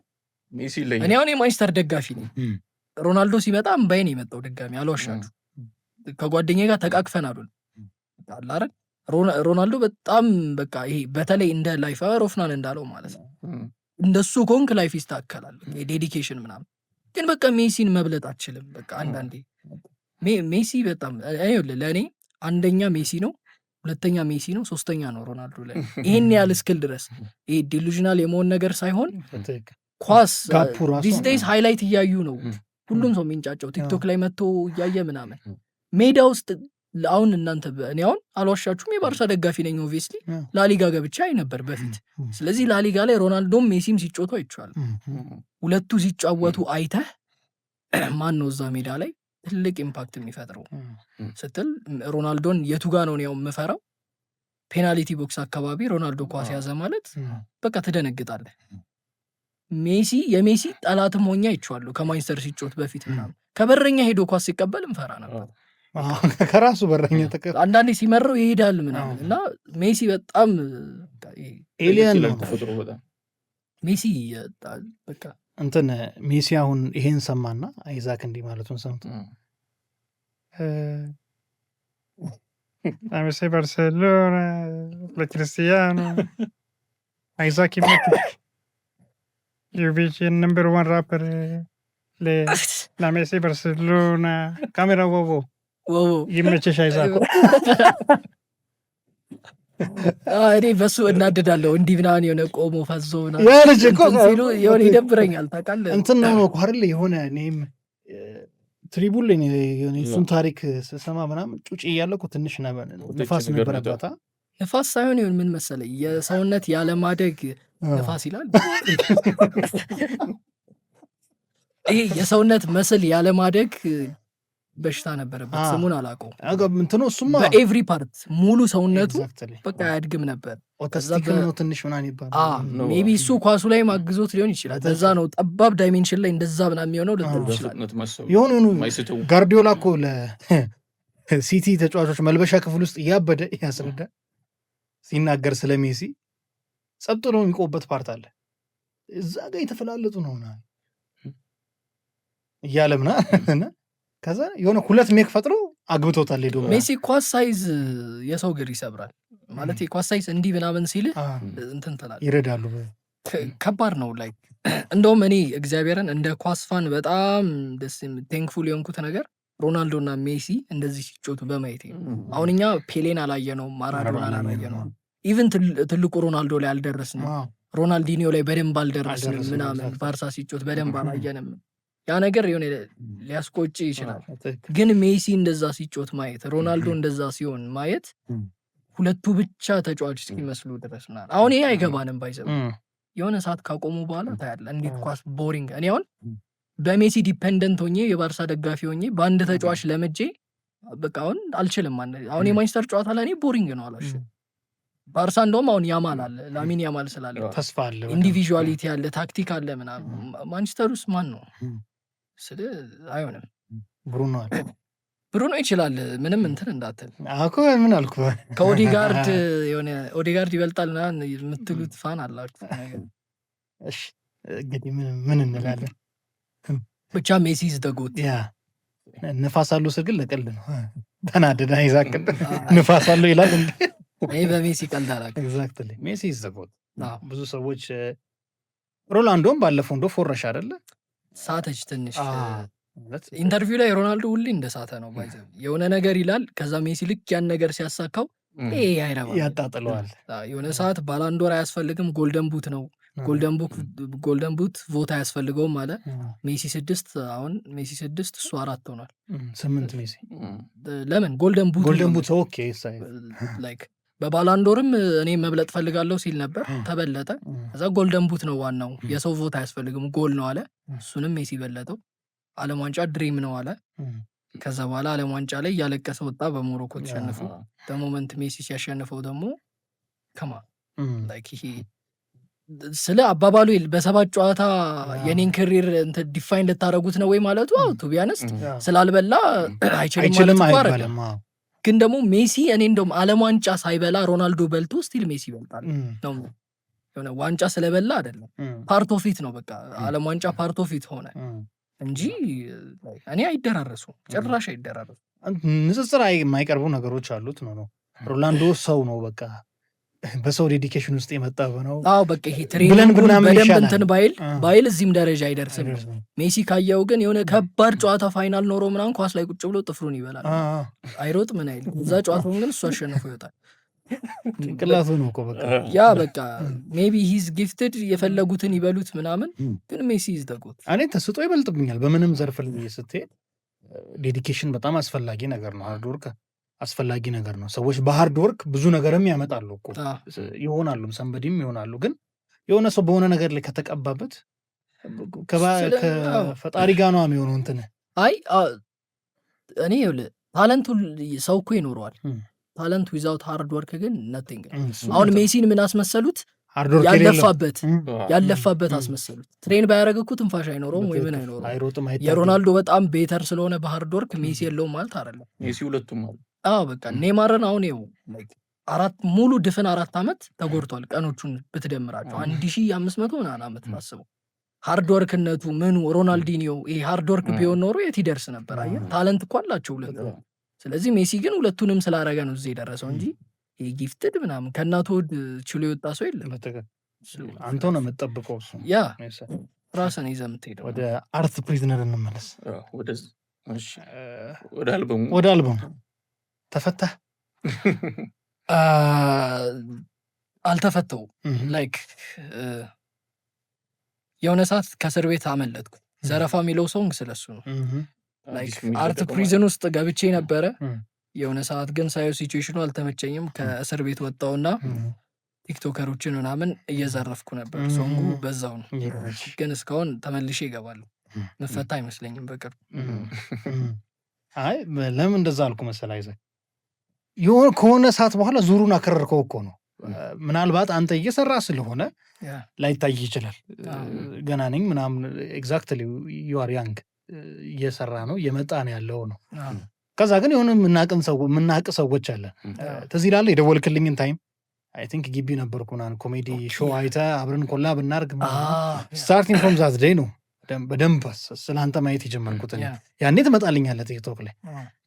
እኔ አሁን የማንቸስተር ደጋፊ ነኝ። ሮናልዶ ሲመጣ እምባዬን የመጣው ድጋሚ አልዋሻችሁ። ከጓደኛዬ ጋር ተቃቅፈን አሉን አላረ ሮናልዶ በጣም በቃ ይሄ በተለይ እንደ ላይፍ ሮፍናን እንዳለው ማለት ነው እንደሱ ኮንክ ላይፍ ይስተካከላል ዴዲኬሽን ምናምን። ግን በቃ ሜሲን መብለጥ አትችልም። በቃ አንዳንዴ ሜሲ በጣም ለእኔ አንደኛ ሜሲ ነው፣ ሁለተኛ ሜሲ ነው፣ ሶስተኛ ነው ሮናልዶ ላይ ይሄን ያህል እስክል ድረስ ይሄ ዲሉዥናል የመሆን ነገር ሳይሆን ኳስ ዲስ ዴይስ ሃይላይት እያዩ ነው ሁሉም ሰው የሚንጫጫው ቲክቶክ ላይ መጥቶ እያየ ምናምን። ሜዳ ውስጥ አሁን እናንተ እኔ አሁን አልዋሻችሁም የባርሳ ደጋፊ ነኝ ኦብቪየስሊ ላሊጋ ገብቻ ነበር በፊት። ስለዚህ ላሊጋ ላይ ሮናልዶም ሜሲም ሲጫወቱ አይቼዋለሁ። ሁለቱ ሲጫወቱ አይተህ ማን ነው እዛ ሜዳ ላይ ትልቅ ኢምፓክት የሚፈጥረው ስትል ሮናልዶን የቱ ጋ ነው ያው የምፈራው ፔናልቲ ቦክስ አካባቢ ሮናልዶ ኳስ ያዘ ማለት በቃ ትደነግጣለህ። የሜሲ ጠላትም ሆኜ አይቼዋለሁ ከማንቸስተር ሲጫወት በፊት ምናምን ከበረኛ ሄዶ ኳስ ሲቀበል እንፈራ ነበር። ከራሱ በረኛ ተቀበል አንዳንዴ ሲመረው ይሄዳል ምናምን እና ሜሲ በጣም ኤሊያን ነው ሜሲ በቃ እንትን ሜሲ አሁን ይሄን ሰማና አይዛክ እንዲህ ማለቱን ሰምቶ ሜሲ ባርሴሎና ለክርስቲያኖ አይዛክ ይመት ዩቢች ነምበር 1 ራፐር ለሜሲ ባርሴሎና ካሜራ ወቦ ይመችሽ አይዛክ። እኔ በሱ እናደዳለሁ እንዲህ ምናምን የሆነ ቆሞ ፈዞ ሲሉ የሆነ ይደብረኛል። ታውቃለህ እንትን ነው እኮ አይደል የሆነ እኔም ትሪቡል ላይ እሱን ታሪክ ስሰማ ምናምን ጩጭ እያለሁ እኮ ትንሽ ንፋስ ነበረባት። ንፋስ ሳይሆን ይሁን ምን መሰለኝ የሰውነት ያለማደግ ንፋስ ይላል። ይሄ የሰውነት መስል ያለማደግ በሽታ ነበረበት። ስሙን አላውቀውም። እንትኑ እሱማ በኤቭሪ ፓርት ሙሉ ሰውነቱ በቃ ያድግም ነበር። ትንሽ ምናምን ይባላል። ሜቢ እሱ ኳሱ ላይ ማግዞት ሊሆን ይችላል። በዛ ነው ጠባብ ዳይሜንሽን ላይ እንደዛ ምናምን የሚሆነው ልትል ይችላል። የሆኑ ጋርዲዮላ እኮ ለሲቲ ተጫዋቾች መልበሻ ክፍል ውስጥ እያበደ ያስረዳ ሲናገር ስለ ሜሲ ጸጥ ነው የሚቆበት ፓርት አለ። እዛ ጋር የተፈላለጡ ነው እያለ ምናምን ከዛ የሆነ 2 ሜክ ፈጥሮ አግብቶታል። ሄዶ ሜሲ ኳስ ሳይዝ የሰው እግር ይሰብራል ማለት ኳስ ሳይዝ እንዲህ ምናምን ሲል እንትን ትላለህ ይረዳሉ። ከባድ ነው ላይ እንደውም እኔ እግዚአብሔርን እንደ ኳስ ፋን በጣም ደስ ቴንክፉል የሆንኩት ነገር ሮናልዶ እና ሜሲ እንደዚህ ሲጮቱ በማየቴ። አሁን እኛ ፔሌን አላየነውም፣ ማራዶናን አላየነውም፣ ኢቭን ትልቁ ሮናልዶ ላይ አልደረስንም፣ ሮናልዲኒዮ ላይ በደንብ አልደረስንም ምናምን፣ ባርሳ ሲጮት በደንብ አላየንም። ያ ነገር የሆነ ሊያስቆጭ ይችላል። ግን ሜሲ እንደዛ ሲጮት ማየት፣ ሮናልዶ እንደዛ ሲሆን ማየት ሁለቱ ብቻ ተጫዋች እስኪመስሉ ድረስ ምናምን። አሁን ይሄ አይገባንም ባይዘው የሆነ ሰዓት ካቆሙ በኋላ ታያለህ እንዴት ኳስ ቦሪንግ። እኔ አሁን በሜሲ ዲፔንደንት ሆኜ የባርሳ ደጋፊ ሆኜ በአንድ ተጫዋች ለምጄ በቃ አሁን አልችልም። አሁን የማንቸስተር ጨዋታ ለእኔ ቦሪንግ ነው አላሽ። ባርሳ እንደውም አሁን ያማል አለ ላሚን ያማል ስላለ ተስፋ አለ፣ ኢንዲቪዥዋሊቲ አለ፣ ታክቲክ አለ ምናምን። ማንቸስተር ውስጥ ማን ነው ስለ አይሆንም። ብሩኖ ይችላል ምንም እንትን እንዳትል አኮ ምን አልኩ ከኦዲጋርድ የሆነ ኦዲጋርድ ይበልጣልና የምትሉት ፋን አላችሁ ነገር። እሺ እንግዲህ ምን እንላለን ብቻ ሜሲ ዘጎት ያ ንፋስ አለው ስግል ለቀልድ ነው ተናደደ ይዛቅድ ንፋስ አለው ይላል እንዴ እኔ በሜሲ ቀልድ አላውቅም። ኤግዛክትሊ ሜሲ ዘጎት ብዙ ሰዎች ሮናልዶም ባለፈው እንዶ ፎረሽ አይደለ ሳተች ትንሽ ኢንተርቪው ላይ ሮናልዶ ሁሌ እንደሳተ ነው ባይዘ የሆነ ነገር ይላል። ከዛ ሜሲ ልክ ያን ነገር ሲያሳካው ያጣጥለዋል። የሆነ ሰዓት ባላንዶር አያስፈልግም ጎልደን ቡት ነው ጎልደን ቡት ቮት አያስፈልገውም አለ። ሜሲ 6 አሁን ሜሲ 6 እሱ 4 ሆኗል 8 ሜሲ ለምን ጎልደን ቡት ኦኬ ላይክ በባላንዶርም እኔ መብለጥ ፈልጋለሁ ሲል ነበር ተበለጠ። ከዛ ጎልደን ቡት ነው ዋናው የሰው ቮት አያስፈልግም ጎል ነው አለ። እሱንም ሜሲ በለጠው። ዓለም ዋንጫ ድሪም ነው አለ። ከዛ በኋላ ዓለም ዋንጫ ላይ እያለቀሰ ወጣ በሞሮኮ ተሸንፎ። በሞመንት ሜሲ ሲያሸንፈው ደግሞ ከማ ላይክ ይሄ ስለ አባባሉ በሰባት ጨዋታ የኔን ክሪር እንትን ዲፋይን ልታረጉት ነው ወይ ማለቱ ቱ ቢያነስት ስላልበላ አይችልም አይባልም። ግን ደግሞ ሜሲ እኔ እንደውም ዓለም ዋንጫ ሳይበላ ሮናልዶ በልቶ ስቲል ሜሲ ይበልጣል ነው። የሆነ ዋንጫ ስለበላ አይደለም ፓርት ኦፍ ኢት ነው። በቃ ዓለም ዋንጫ ፓርት ኦፍ ኢት ሆነ እንጂ እኔ አይደራረሱ ጭራሽ አይደራረሱ። ንጽጽር የማይቀርቡ ነገሮች አሉት ነው። ሮናልዶ ሰው ነው በቃ በሰው ዴዲኬሽን ውስጥ የመጣ ነው። በቃ ይሄ ትሬኒንግ በደንብ እንትን ባይል እዚህም ደረጃ አይደርስም። ሜሲ ካየው ግን የሆነ ከባድ ጨዋታ ፋይናል ኖሮ ምናምን ኳስ ላይ ቁጭ ብሎ ጥፍሩን ይበላል አይሮጥ ምን አይል። እዛ ጨዋታውን ግን እሱ አሸንፎ ይወጣል። ጭንቅላቱ ነው እኮ በቃ ያ በቃ ሜቢ ሂዝ ጊፍትድ የፈለጉትን ይበሉት ምናምን፣ ግን ሜሲ ኢዝ ዘ ጎት። እኔ ተስጦ ይበልጥብኛል በምንም ዘርፍ ላይ ስትሄድ። ዴዲኬሽን በጣም አስፈላጊ ነገር ነው። ሃርድ ወርክ አስፈላጊ ነገር ነው። ሰዎች በሃርድ ወርክ ብዙ ነገርም ያመጣሉ እኮ ይሆናሉ፣ ሰንበዲም ይሆናሉ። ግን የሆነ ሰው በሆነ ነገር ላይ ከተቀባበት ከፈጣሪ ጋር ነው የሚሆነው እንትን አይ እኔ ይኸውልህ ታለንቱ ሰው እኮ ይኖረዋል። ታለንት ዊዛውት ሃርድ ወርክ ግን ነቲንግ። አሁን ሜሲን ምን አስመሰሉት? ያለፋበት አስመሰሉት። ትሬን ባያደረግ እኮ ትንፋሽ አይኖረውም ወይ ምን አይኖረውም። የሮናልዶ በጣም ቤተር ስለሆነ በሃርድ ወርክ ሜሲ የለውም ማለት አይደለም። ሜሲ ሁለቱም አሉ። በቃ ኔማርን አሁን ይኸው ሙሉ ድፍን 4 ዓመት ተጎድቷል። ቀኖቹን ብትደምራቸው 1500 ምናምን ዓመት ታስበው። ሃርድ ወርክነቱ ምኑ ሮናልዲኒዮ ይሄ ሃርድ ወርክ ቢሆን ኖሮ የት ይደርስ ነበር? አየህ ታለንት እኮ አላቸው ሁለቱ። ስለዚህ ሜሲ ግን ሁለቱንም ስላረገ ነው እዚህ የደረሰው እንጂ ይሄ ጊፍትድ ምናምን ከእናቱ ወድ ችሎ የወጣ ሰው የለም። አንተ ነው የምትጠብቀው እሱ። ያ ራስን ይዘህ የምትሄደው። ወደ አርት ፕሪዝነር እንመለስ። ወደ አልበሙ ተፈታህ? አልተፈተው። ላይክ የሆነ ሰዓት ከእስር ቤት አመለጥኩ። ዘረፋ የሚለው ሶንግ ስለሱ ነው። ላይክ አርት ፕሪዝን ውስጥ ገብቼ ነበረ የሆነ ሰዓት ግን ሳየው ሲቹዌሽኑ አልተመቸኝም። ከእስር ቤት ወጣውና ቲክቶከሮችን ምናምን እየዘረፍኩ ነበር። ሶንጉ በዛው ነው። ግን እስካሁን ተመልሼ ይገባለሁ። ምፈታ አይመስለኝም በቅርብ። አይ ለምን እንደዛ አልኩ መሰለህ አይዘህ ከሆነ ሰዓት በኋላ ዙሩን አከረርከው እኮ ነው። ምናልባት አንተ እየሰራ ስለሆነ ላይታይ ይችላል። ገና ነኝ ምናምን። ኤግዛክትሊ ዩ አር ያንግ እየሰራ ነው እየመጣ ነው ያለው ነው። ከዛ ግን የሆነ የምናቅ ሰዎች አለ። ትዝ ይላል የደወልክልኝን ታይም አይ ቲንክ ግቢ ነበርኩ ምናምን ኮሜዲ ሾው አይተህ አብረን ኮላ ብናርግ ስታርቲንግ ፍሮም ዛት ዴይ ነው በደንብ ስለአንተ ማየት የጀመርኩት። ያኔ ትመጣልኛለህ ቲክቶክ ላይ።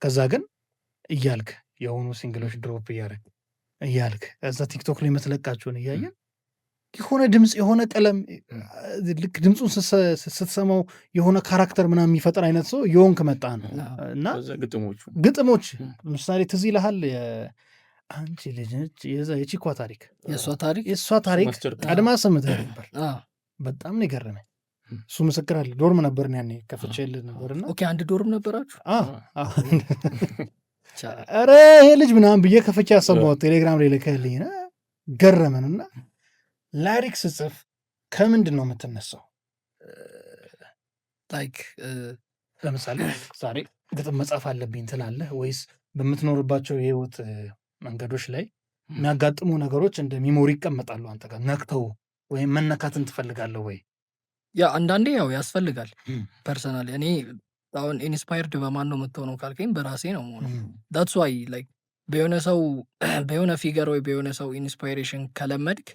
ከዛ ግን እያልክ የሆኑ ሲንግሎች ድሮፕ እያልክ እዛ ቲክቶክ ላይ የምትለቃቸውን እያየን የሆነ ድምፅ የሆነ ቀለም ልክ ድምፁን ስትሰማው የሆነ ካራክተር ምናምን የሚፈጥር አይነት ሰው የሆንክ መጣ ነው። እና ግጥሞች ምሳሌ ትዝ ይልሃል? አንቺ ልጅ የቺኳ ታሪክ የእሷ ታሪክ ቀድማ ሰምተህ ነበር። በጣም ነው የገረመኝ። እሱ ምስክር አለ። ዶርም ነበርን ያኔ ከፍቼልህ ነበርና አንድ ዶርም ነበራችሁ? ኧረ ይሄ ልጅ ምናምን ብዬ ከፍቼ ያሰማሁት ቴሌግራም ላይ ልከህልኝ ገረመንና ላይሪክስ ጽፍ ከምንድን ነው የምትነሳው? ላይክ ለምሳሌ ዛሬ ግጥም መጻፍ አለብኝ ትላለህ ወይስ በምትኖርባቸው የህይወት መንገዶች ላይ የሚያጋጥሙ ነገሮች እንደ ሚሞሪ ይቀመጣሉ አንተ ጋር ነክተው ወይም መነካትን ትፈልጋለህ ወይ? ያ አንዳንዴ ያው ያስፈልጋል። ፐርሰናል እኔ አሁን ኢንስፓየርድ በማን ነው የምትሆነው ካልከኝ በራሴ ነው የምሆነው። ዳትስ ዋይ ላይክ በሆነ ሰው በሆነ ፊገር ወይ በሆነ ሰው ኢንስፓይሬሽን ከለመድክ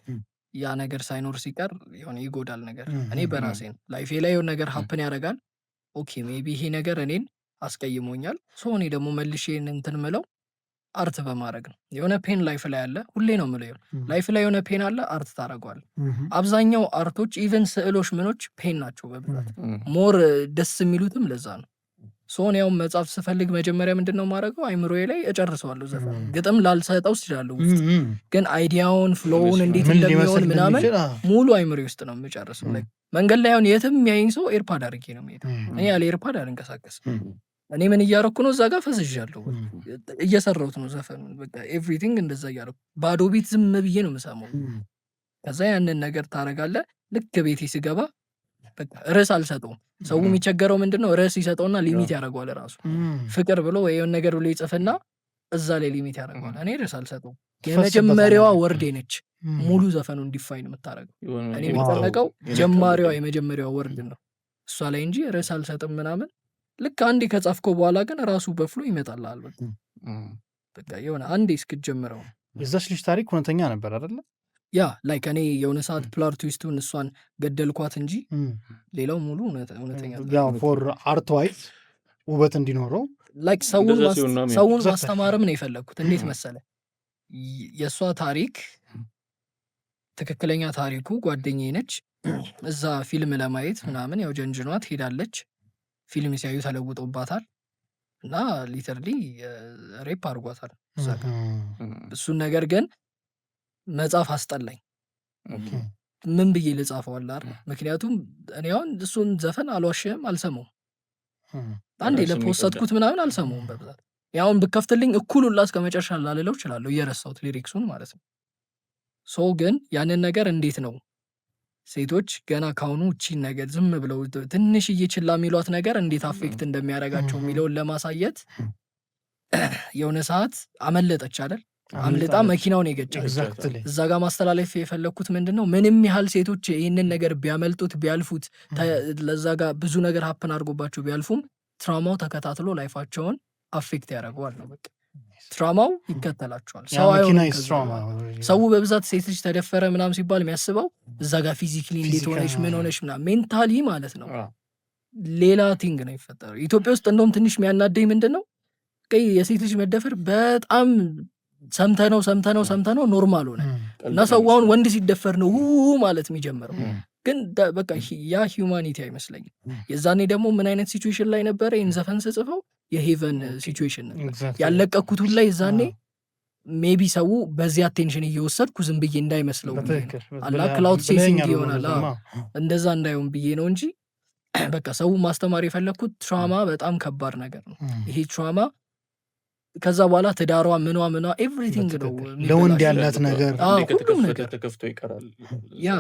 ያ ነገር ሳይኖር ሲቀር የሆነ ይጎዳል ነገር። እኔ በራሴ ነው ላይፌ ላይ የሆነ ነገር ሀፕን ያደርጋል። ኦኬ ሜቢ ይሄ ነገር እኔን አስቀይሞኛል። ሶ እኔ ደግሞ መልሼ እንትን ምለው አርት በማድረግ ነው። የሆነ ፔን ላይፍ ላይ አለ፣ ሁሌ ነው ምለው ላይፍ ላይ የሆነ ፔን አለ፣ አርት ታደርገዋል። አብዛኛው አርቶች ኢቨን ስዕሎች ምኖች ፔን ናቸው በብዛት ሞር ደስ የሚሉትም ለዛ ነው። ሶን ያው መጽሐፍ ስፈልግ መጀመሪያ ምንድን ነው ማድረገው አይምሮዬ ላይ እጨርሰዋለሁ። ዘፈን ግጥም ላልሰጠው ስችላለሁ ውስጥ ግን አይዲያውን ፍሎውን እንዴት እንደሚሆን ምናምን ሙሉ አይምሮዬ ውስጥ ነው የምጨርሰው። መንገድ ላይ አሁን የትም የሚያየኝ ሰው ኤርፓድ አድርጌ ነው የምሄደው። እኔ ያለ ኤርፓድ አልንቀሳቀስም። እኔ ምን እያረኩ ነው? እዛ ጋር ፈስዣለሁ፣ እየሰራሁት ነው ዘፈኑን። በቃ ኤቭሪቲንግ እንደዛ እያረኩ ባዶ ቤት ዝም ብዬ ነው የምሰማው። ከዛ ያንን ነገር ታረጋለህ። ልክ ቤቴ ስገባ በቃ ርዕስ አልሰጠውም። ሰው የሚቸገረው ምንድነው? ርዕስ ይሰጠውና ሊሚት ያደርገዋል። ራሱ ፍቅር ብሎ ወይ የሆነ ነገር ብሎ ይጽፍና እዛ ላይ ሊሚት ያደርገዋል። እኔ ርዕስ አልሰጠውም። የመጀመሪያዋ ወርዴ ነች ሙሉ ዘፈኑን ዲፋይን የምታደርገው። እኔ የሚጠነቀው ጀማሪዋ የመጀመሪያዋ ወርድ ነው እሷ ላይ እንጂ ርዕስ አልሰጥም ምናምን። ልክ አንዴ ከጻፍከው በኋላ ግን ራሱ በፍሎ ይመጣልሃል። በቃ የሆነ አንዴ እስክትጀምረው። የዛች ልጅ ታሪክ እውነተኛ ነበር አይደለ? ያ ላይክ እኔ የሆነ ሰዓት ፕላር ትዊስቱን እሷን ገደልኳት እንጂ ሌላው ሙሉ እውነተኛ ፎር አርት ዋይዝ ውበት እንዲኖረው ላይክ ሰውን ማስተማርም ነው የፈለግኩት። እንዴት መሰለ የእሷ ታሪክ ትክክለኛ ታሪኩ ጓደኛዬ ነች። እዛ ፊልም ለማየት ምናምን ያው ጀንጅኗት ሄዳለች። ፊልም ሲያዩ ተለውጦባታል እና ሊተርሊ ሬፕ አድርጓታል። እሱን ነገር ግን መጽሐፍ አስጠላኝ። ምን ብዬ ልጻፈው አላር? ምክንያቱም እኔ አሁን እሱን ዘፈን አልዋሽም አልሰማውም። አንዴ ለፖስትኩት ምናምን አልሰማውም በብዛት። ያውን ብከፍትልኝ እኩል ሁላ እስከ መጨረሻ ላልለው እችላለሁ እየረሳሁት ሊሪክሱን ማለት ነው። ሶ ግን ያንን ነገር እንዴት ነው ሴቶች ገና ካሁኑ እቺን ነገር ዝም ብለው ትንሽዬ ችላ የሚሏት ነገር እንዴት አፌክት እንደሚያደርጋቸው የሚለውን ለማሳየት የሆነ ሰዓት አመለጠች አይደል? አምልጣ መኪናውን የገጨች። እዛ ጋር ማስተላለፍ የፈለግኩት ምንድን ነው ምንም ያህል ሴቶች ይህንን ነገር ቢያመልጡት ቢያልፉት ለዛ ጋር ብዙ ነገር ሀፕን አድርጎባቸው ቢያልፉም ትራውማው ተከታትሎ ላይፋቸውን አፌክት ያደርገዋል ነው በቃ። ትራውማው ይከተላቸዋል። ሰው በብዛት ሴት ልጅ ተደፈረ ምናምን ሲባል የሚያስበው እዛ ጋር ፊዚክሊ እንዴት ሆነች ምን ሆነች ምናምን ሜንታሊ ማለት ነው ሌላ ቲንግ ነው ይፈጠሩ። ኢትዮጵያ ውስጥ እንደውም ትንሽ የሚያናደኝ ምንድን ነው የሴት ልጅ መደፈር በጣም ሰምተነው ኖርማል ሆነ እና ሰዋውን ወንድ ሲደፈር ነው ማለት የሚጀምረው። ግን በቃ ያ ሂውማኒቲ አይመስለኝም። የዛኔ ደግሞ ምን አይነት ሲቹዌሽን ላይ ነበረ ይህን ዘፈን ስጽፈው የሄቨን ሲቹዌሽን ነበር ያለቀኩት ላይ የዛኔ ሜቢ ሰው በዚህ አቴንሽን እየወሰድኩ ዝም ብዬ እንዳይመስለው አላ ክላውድ ሴሲንግ ይሆናል እንደዛ እንዳይሆን ብዬ ነው እንጂ በቃ ሰው ማስተማር የፈለግኩት ትራማ በጣም ከባድ ነገር ነው። ይሄ ትራማ ከዛ በኋላ ትዳሯ ምኗ ኤቭሪቲንግ ነው ለወንድ ያላት ነገር ሁሉም ነገር ተከፍቶ ይቀራል። ያ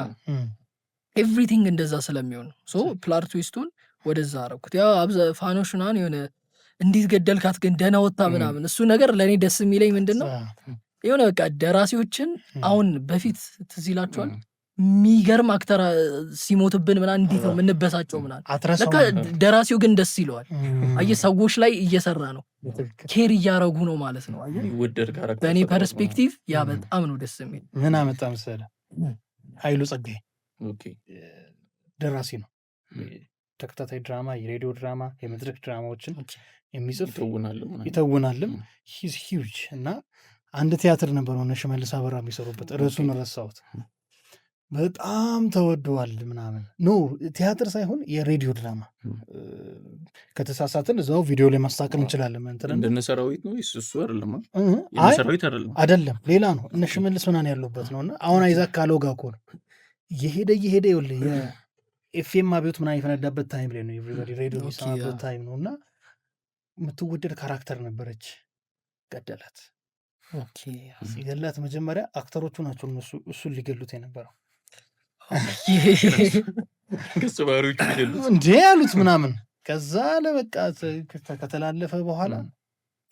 ኤቭሪቲንግ እንደዛ ስለሚሆን ሶ ፕላር ትዊስቱን ወደዛ አረኩት። ያ ፋኖሽናን የሆነ እንዴት ገደልካት ግን ደህና ወጣ ምናምን እሱ ነገር ለእኔ ደስ የሚለኝ ምንድን ነው የሆነ በቃ ደራሲዎችን አሁን በፊት ትዝ ይላችኋል የሚገርም አክተር ሲሞትብን ምናምን እንዴት ነው የምንበሳጨው ምናምን ለካ ደራሲው ግን ደስ ይለዋል። አየህ ሰዎች ላይ እየሰራ ነው ኬር እያረጉ ነው ማለት ነው። በእኔ ፐርስፔክቲቭ ያ በጣም ነው ደስ የሚል። ምን አመጣ መሰለህ ኃይሉ ጸጋዬ ደራሲ ነው። ተከታታይ ድራማ፣ የሬዲዮ ድራማ፣ የመድረክ ድራማዎችን የሚጽፍ ይተውናልም። ሂዝ ሂውጅ እና አንድ ቲያትር ነበር ሆነ ሽመልስ አበራ የሚሰሩበት ርዕሱን ረሳሁት። በጣም ተወደዋል ምናምን ኖ ቲያትር ሳይሆን የሬዲዮ ድራማ። ከተሳሳትን እዛው ቪዲዮ ላይ ማስታከል እንችላለን። እንደነ ሰራዊት ነው እሱ አይደለም አይደለም ሌላ ነው። እነ ሽመልስ ምናምን ያሉበት ነው። እና አሁን አይዛክ ካለው ጋር እኮ ነው የሄደ ይኸውልህ የኤፍኤም አብዮት ምናምን የፈነዳበት ታይም ላይ ነው። ኤቭሪባዲ ሬዲዮ የሚሰማበት ታይም ነው። እና የምትወደድ ካራክተር ነበረች። ገደላት። ሲገላት መጀመሪያ አክተሮቹ ናቸው እሱን ሊገሉት የነበረው ገጽ ባህሪዎቹ እንዴ ያሉት ምናምን ከዛ ለበቃ ከተላለፈ በኋላ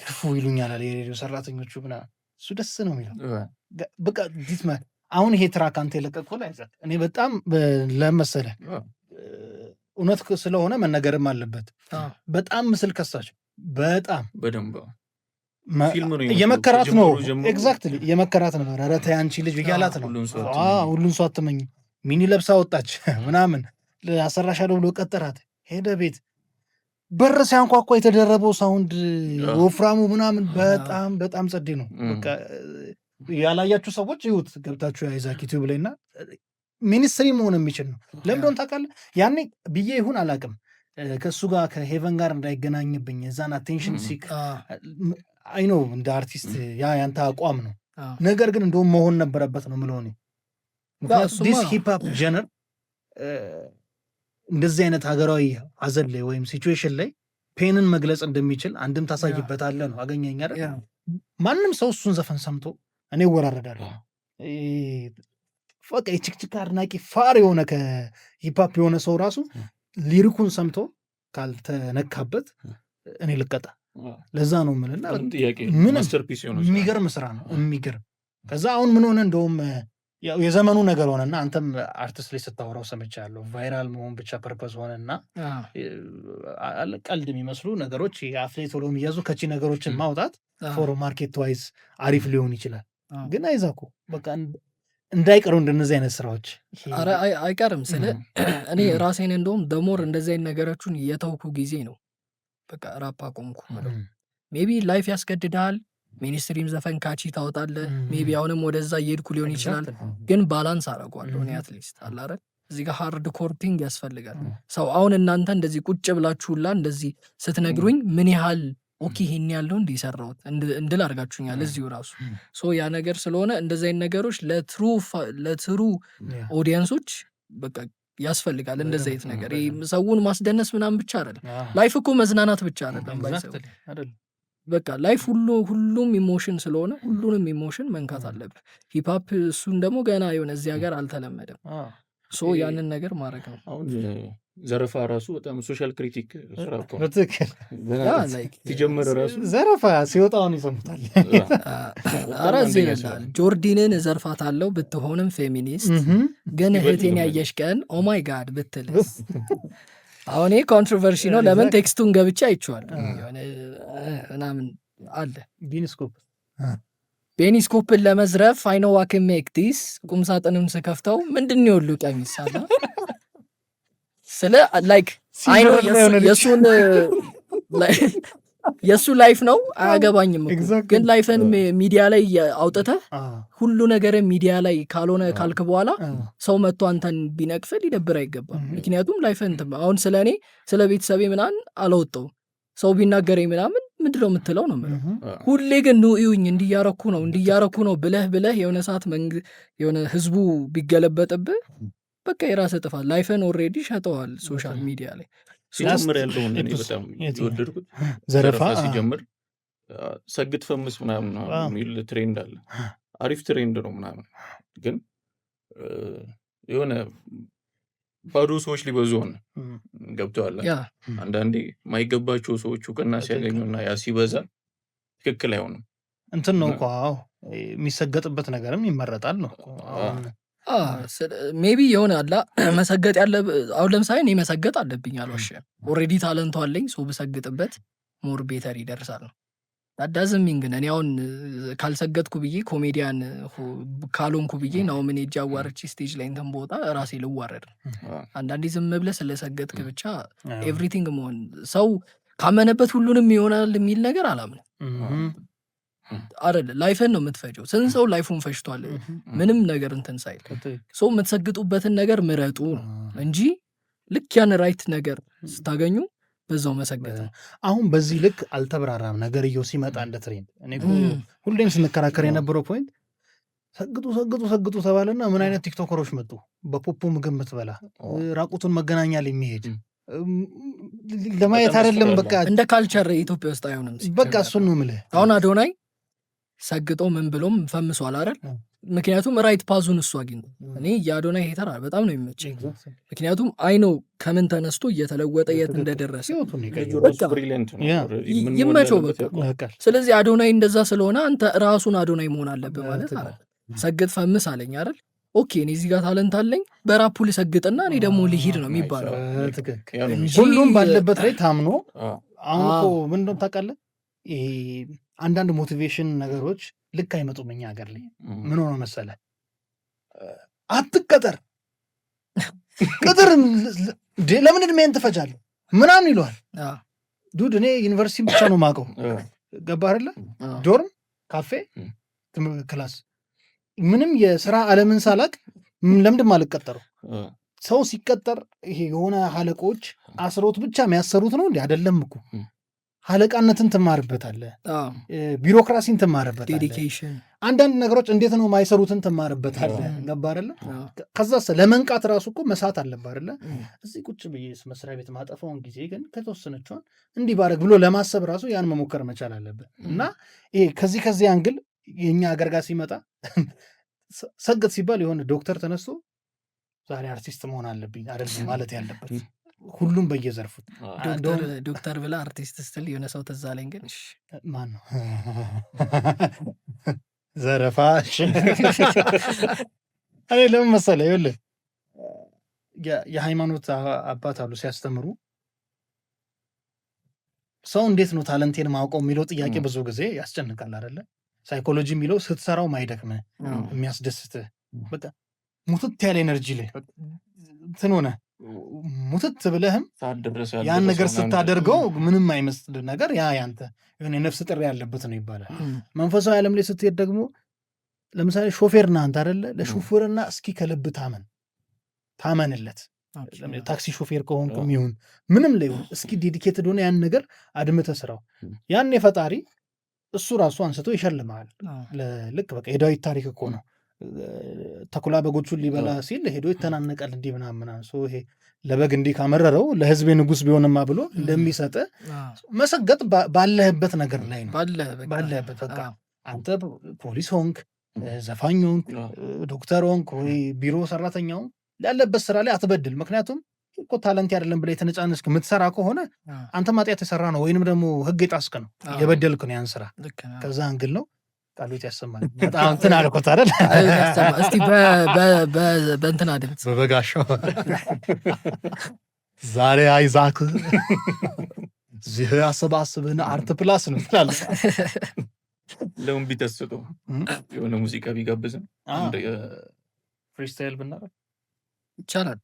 ክፉ ይሉኛል አለ የሬዲዮ ሰራተኞቹ ምናምን። እሱ ደስ ነው የሚለው በቃ ዲትማ አሁን ይሄ ትራክ አንተ የለቀቀው ላይ እኔ በጣም ለመሰለ እውነት ስለሆነ መነገርም አለበት። በጣም ምስል ከሳች በጣም በደንብ የመከራት ነው ኤግዛክትሊ የመከራት ነው። ኧረ ተይ አንቺ ልጅ እያላት ነው። ሁሉን ሰው አትመኝ ሚኒ ለብሳ ወጣች ምናምን አሰራሻለሁ ብሎ ቀጠራት። ሄደ ቤት በር ሲያንኳኳ የተደረበው ሳውንድ ወፍራሙ ምናምን በጣም በጣም ጸዴ ነው። በቃ ያላያችሁ ሰዎች ይሁት ገብታችሁ አይዛክ ዩቲዩብ ላይ እና ሚኒስትሪ መሆን የሚችል ነው። ለምንድን ታውቃለህ? ያኔ ብዬ ይሁን አላውቅም ከእሱ ጋር ከሄቨን ጋር እንዳይገናኝብኝ የዛን አቴንሽን ሲክ አይኖ እንደ አርቲስት ያ ያንተ አቋም ነው። ነገር ግን እንደውም መሆን ነበረበት ነው ምለሆኔ ምክንያቱም ዲስ ሂፕሆፕ ጀነር እንደዚህ አይነት ሀገራዊ ሀዘን ላይ ወይም ሲቹዌሽን ላይ ፔንን መግለጽ እንደሚችል አንድም ታሳይበታለህ ነው። አገኘኝ አይደል? ማንም ሰው እሱን ዘፈን ሰምቶ እኔ እወራረዳለሁ በቃ የችክችክ አድናቂ ፋር የሆነ ከሂፕሆፕ የሆነ ሰው ራሱ ሊሪኩን ሰምቶ ካልተነካበት እኔ ልቀጣ። ለዛ ነው ምንና የሚገርም ስራ ነው የሚገርም። ከዛ አሁን ምን ሆነ እንደውም የዘመኑ ነገር ሆነና አንተም አርቲስት ላይ ስታወራው ሰምቻለሁ። ቫይራል መሆን ብቻ ፐርፐዝ ሆነና ቀልድ የሚመስሉ ነገሮች የአፍሌት ቶሎ የሚያዙ ከቺ ነገሮችን ማውጣት ፎር ማርኬት ዋይዝ አሪፍ ሊሆን ይችላል። ግን አይዛኩ በቃ እንዳይቀሩ እንደነዚህ አይነት ስራዎች አይቀርም። ስለ እኔ ራሴን እንደውም ደሞር እንደዚህ አይነት ነገሮችን የተውኩ ጊዜ ነው በቃ ራፕ አቆምኩ። ሜቢ ላይፍ ያስገድዳል። ሚኒስትሪም ዘፈን ካቺ ታወጣለህ። ሜቢ አሁንም ወደዛ እየሄድኩ ሊሆን ይችላል። ግን ባላንስ አደርገዋለሁ እኔ አትሊስት አለ አይደል እዚህ ጋር ሃርድ ኮርቲንግ ያስፈልጋል። ሰው አሁን እናንተ እንደዚህ ቁጭ ብላችሁላ እንደዚህ ስትነግሩኝ ምን ያህል ኦኬ ይሄን ያለው እንዲሰራውት እንድል አድርጋችሁኛል እዚሁ ራሱ ሶ ያ ነገር ስለሆነ እንደዚህ አይነት ነገሮች ለትሩ ኦዲየንሶች በቃ ያስፈልጋል። እንደዚህ አይነት ነገር ሰውን ማስደነስ ምናምን ብቻ አይደለም። ላይፍ እኮ መዝናናት ብቻ አይደለም። በቃ ላይፍ ሁሉም ኢሞሽን ስለሆነ ሁሉንም ኢሞሽን መንካት አለብህ። ሂፕሆፕ እሱን ደግሞ ገና የሆነ እዚህ ሀገር አልተለመደም። ሶ ያንን ነገር ማድረግ ነው። አሁን ዘረፋ ራሱ በጣም ሶሻል ክሪቲክ ስራ እኮ ሲጀምር ራሱ ዘረፋ ሲወጣውን ይሰሙታል። ኧረ እዚህ ይላል ጆርዲንን እዘርፋታለሁ ብትሆንም ፌሚኒስት ግን እህቴን ያየሽ ቀን ኦማይ ጋድ ብትልስ። አሁን ኮንትሮቨርሲ ነው። ለምን ቴክስቱን ገብቼ አይቼዋለሁ ምናምን አለ። ቤኒስኮፕን ለመዝረፍ አይኖ ዋክን ሜክቲስ ቁም ሳጥንም ስከፍተው ምንድን ነው ሁሉ ቀሚስ አለ ስለ ላይክ አይኖ የሱ ላይፍ ነው አያገባኝም። ግን ላይፍን ሚዲያ ላይ አውጥተህ ሁሉ ነገር ሚዲያ ላይ ካልሆነ ካልክ በኋላ ሰው መጥቶ አንተን ቢነቅፍ ሊደብር አይገባም። ምክንያቱም ላይፍን አሁን ስለ እኔ ስለ ቤተሰቤ ምናምን አላወጣው ሰው ቢናገረኝ ምናምን ምንድነው የምትለው ነው የምለው። ሁሌ ግን ኑዩኝ እንዲያረኩ ነው ብለህ የሆነ ሰዓት የሆነ ህዝቡ ቢገለበጥብህ በቃ የራስህ ጥፋት። ላይፍን ኦልሬዲ ሸጠዋል ሶሻል ሚዲያ ላይ። ሲጀምር ያለውን እኔ በጣም የወደድኩት ዘረፋ ሲጀምር ሰግጥ ፈምስ ምናምን የሚል ትሬንድ አለ። አሪፍ ትሬንድ ነው ምናምን፣ ግን የሆነ ባዶ ሰዎች ሊበዙ ሆነ ገብተዋል። አንዳንዴ ማይገባቸው ሰዎች እውቅና ሲያገኙና ያ ሲበዛ ትክክል አይሆንም። እንትን ነው እኮ የሚሰገጥበት ነገርም ይመረጣል ነው። ሜቢ የሆነ አላ መሰገጥ ያለ አሁን ለምሳሌ እኔ መሰገጥ አለብኝ አልዋሽም። ኦልሬዲ ታለንቱ አለኝ። ሰው ብሰግጥበት ሞር ቤተር ይደርሳል ነው አዳዝሚን። ግን እኔ አሁን ካልሰገጥኩ ብዬ ኮሜዲያን ካልሆንኩ ብዬ ነው ምን እጅ አዋርቼ ስቴጅ ላይ እንትን ቦታ ራሴ ልዋረድ ነው። አንዳንዴ ዝም ብለህ ስለሰገጥክ ብቻ ኤቭሪቲንግ መሆን ሰው ካመነበት ሁሉንም ይሆናል የሚል ነገር አላምንም። አይደለ ላይፍን ነው የምትፈጀው። ስንት ሰው ላይፉን ፈጅቷል ምንም ነገር እንትን ሳይል። ሰው የምትሰግጡበትን ነገር ምረጡ እንጂ ልክ ያን ራይት ነገር ስታገኙ በዛው መሰገጥ ነው። አሁን በዚህ ልክ አልተብራራም ነገርየው ሲመጣ እንደ ትሬንድ። እኔ ሁሌም ስንከራከር የነበረው ፖይንት ሰግጡ ተባለና ምን አይነት ቲክቶከሮች መጡ። በፖፖ ምግብ ምትበላ ራቁቱን መገናኛ ላይ የሚሄድ ለማየት አይደለም። በቃ እንደ ካልቸር ኢትዮጵያ ውስጥ አይሆንም። በቃ እሱን ነው የምልህ። አሁን አዶናይ ሰግጦ ምን ብሎም ፈምሷል አይደል? ምክንያቱም ራይት ፓዙን እሱ አግኝቶ እኔ የአዶናይ ሄተር በጣም ነው የሚመቸኝ። ምክንያቱም አይነው ከምን ተነስቶ እየተለወጠ የት እንደደረሰ ይመቸው በቃ። ስለዚህ አዶናይ እንደዛ ስለሆነ አንተ ራሱን አዶናይ መሆን አለብህ ማለት አለ። ሰግጥ ፈምስ አለኝ አይደል? ኦኬ እኔ እዚህ ጋር ታለንት አለኝ በራፑ ልሰግጥና እኔ ደግሞ ልሂድ ነው የሚባለው። ሁሉም ባለበት ላይ ታምኖ አሁን እኮ ምን እንደሆነ ታውቃለህ? አንዳንድ ሞቲቬሽን ነገሮች ልክ አይመጡም እኛ ሀገር ላይ። ምን ሆነ መሰለህ? አትቀጠር ቅጥር ለምን እድሜን ትፈጃለህ ምናምን ይለዋል። ዱድ እኔ ዩኒቨርሲቲ ብቻ ነው የማውቀው። ገባህ አይደለ? ዶርም፣ ካፌ፣ ክላስ ምንም የስራ ዓለምን ሳላቅ ለምንድን አልቀጠረው? ሰው ሲቀጠር ይሄ የሆነ አለቆች አስሮት ብቻ የሚያሰሩት ነው እንዴ? አይደለም እኮ አለቃነትን ትማርበታለህ፣ ቢሮክራሲን ትማርበታለህ፣ አንዳንድ ነገሮች እንዴት ነው ማይሰሩትን ትማርበታለህ። ገባህ አይደለ? ከዛ ለመንቃት ራሱ እኮ መሳት አለብህ አይደለ? እዚህ ቁጭ ብዬ መስሪያ ቤት ማጠፋውን ጊዜ ግን ከተወሰነችዋን እንዲህ ባረግ ብሎ ለማሰብ ራሱ ያን መሞከር መቻል አለብህ። እና ይሄ ከዚህ አንግል የእኛ ሀገር ጋር ሲመጣ ሰግጥ ሲባል የሆነ ዶክተር ተነስቶ ዛሬ አርቲስት መሆን አለብኝ አይደለም ማለት ያለበት። ሁሉም በየዘርፉ ዶክተር ብላ አርቲስት ስትል የሆነ ሰው ትዝ አለኝ። ግን ማን ነው? ዘረፋ። እኔ ለምን መሰለህ ይኸውልህ የሃይማኖት አባት አሉ ሲያስተምሩ ሰው እንዴት ነው ታለንቴን ማውቀው የሚለው ጥያቄ ብዙ ጊዜ ያስጨንቃል አይደለ? ሳይኮሎጂ የሚለው ስትሰራው ማይደክምህ የሚያስደስትህ በቃ ሙትት ያለ ኤነርጂ ላይ እንትን ሆነ ሙትት ብለህም ያን ነገር ስታደርገው ምንም አይመስል ነገር ያ ያንተ የሆነ የነፍስ ጥሪ ያለበት ነው ይባላል። መንፈሳዊ ዓለም ላይ ስትሄድ ደግሞ ለምሳሌ ሾፌር ነህ አንተ አይደለ? ለሾፌርና እስኪ ከልብ ታመንለት። ታክሲ ሾፌር ከሆንኩም ይሁን ምንም ላይ ይሁን እስኪ ዴዲኬትድ ሆነ ያን ነገር አድምተህ ስራው። ያን የፈጣሪ እሱ ራሱ አንስቶ ይሸልማል። ልክ በቃ የዳዊት ታሪክ እኮ ነው። ተኩላ በጎቹን ሊበላ ሲል ሄዶ ይተናነቃል እንዲህ ምናምን ይሄ ለበግ እንዲህ ካመረረው ለህዝቤ ንጉስ ቢሆንማ ብሎ እንደሚሰጥ መሰገጥ ባለህበት ነገር ላይ ነው። ባለህበት በቃ አንተ ፖሊስ ሆንክ፣ ዘፋኝ ሆንክ፣ ዶክተር ሆንክ ወይ ቢሮ ሰራተኛ ሆንክ ያለበት ስራ ላይ አትበድል። ምክንያቱም እኮ ታለንት አይደለም ብለህ የተነጫነስክ የምትሰራ ከሆነ አንተ ማጥያት የሰራ ነው ወይንም ደግሞ ህግ የጣስክ ነው፣ የበደልክ ነው ያን ስራ። ከዛ አንግል ነው ቃሉት ያሰማል። በጣም እንትን አልኩት አይደል? እስቲ በእንትና ድምፅ በበጋሻው ዛሬ አይዛክ እዚህ አሰባስብህን አርት ፕላስ ነው ትላለህ። ለምን ቢተስጡ የሆነ ሙዚቃ ቢጋብዝም ፍሪስታይል ብናረግ ይቻላል።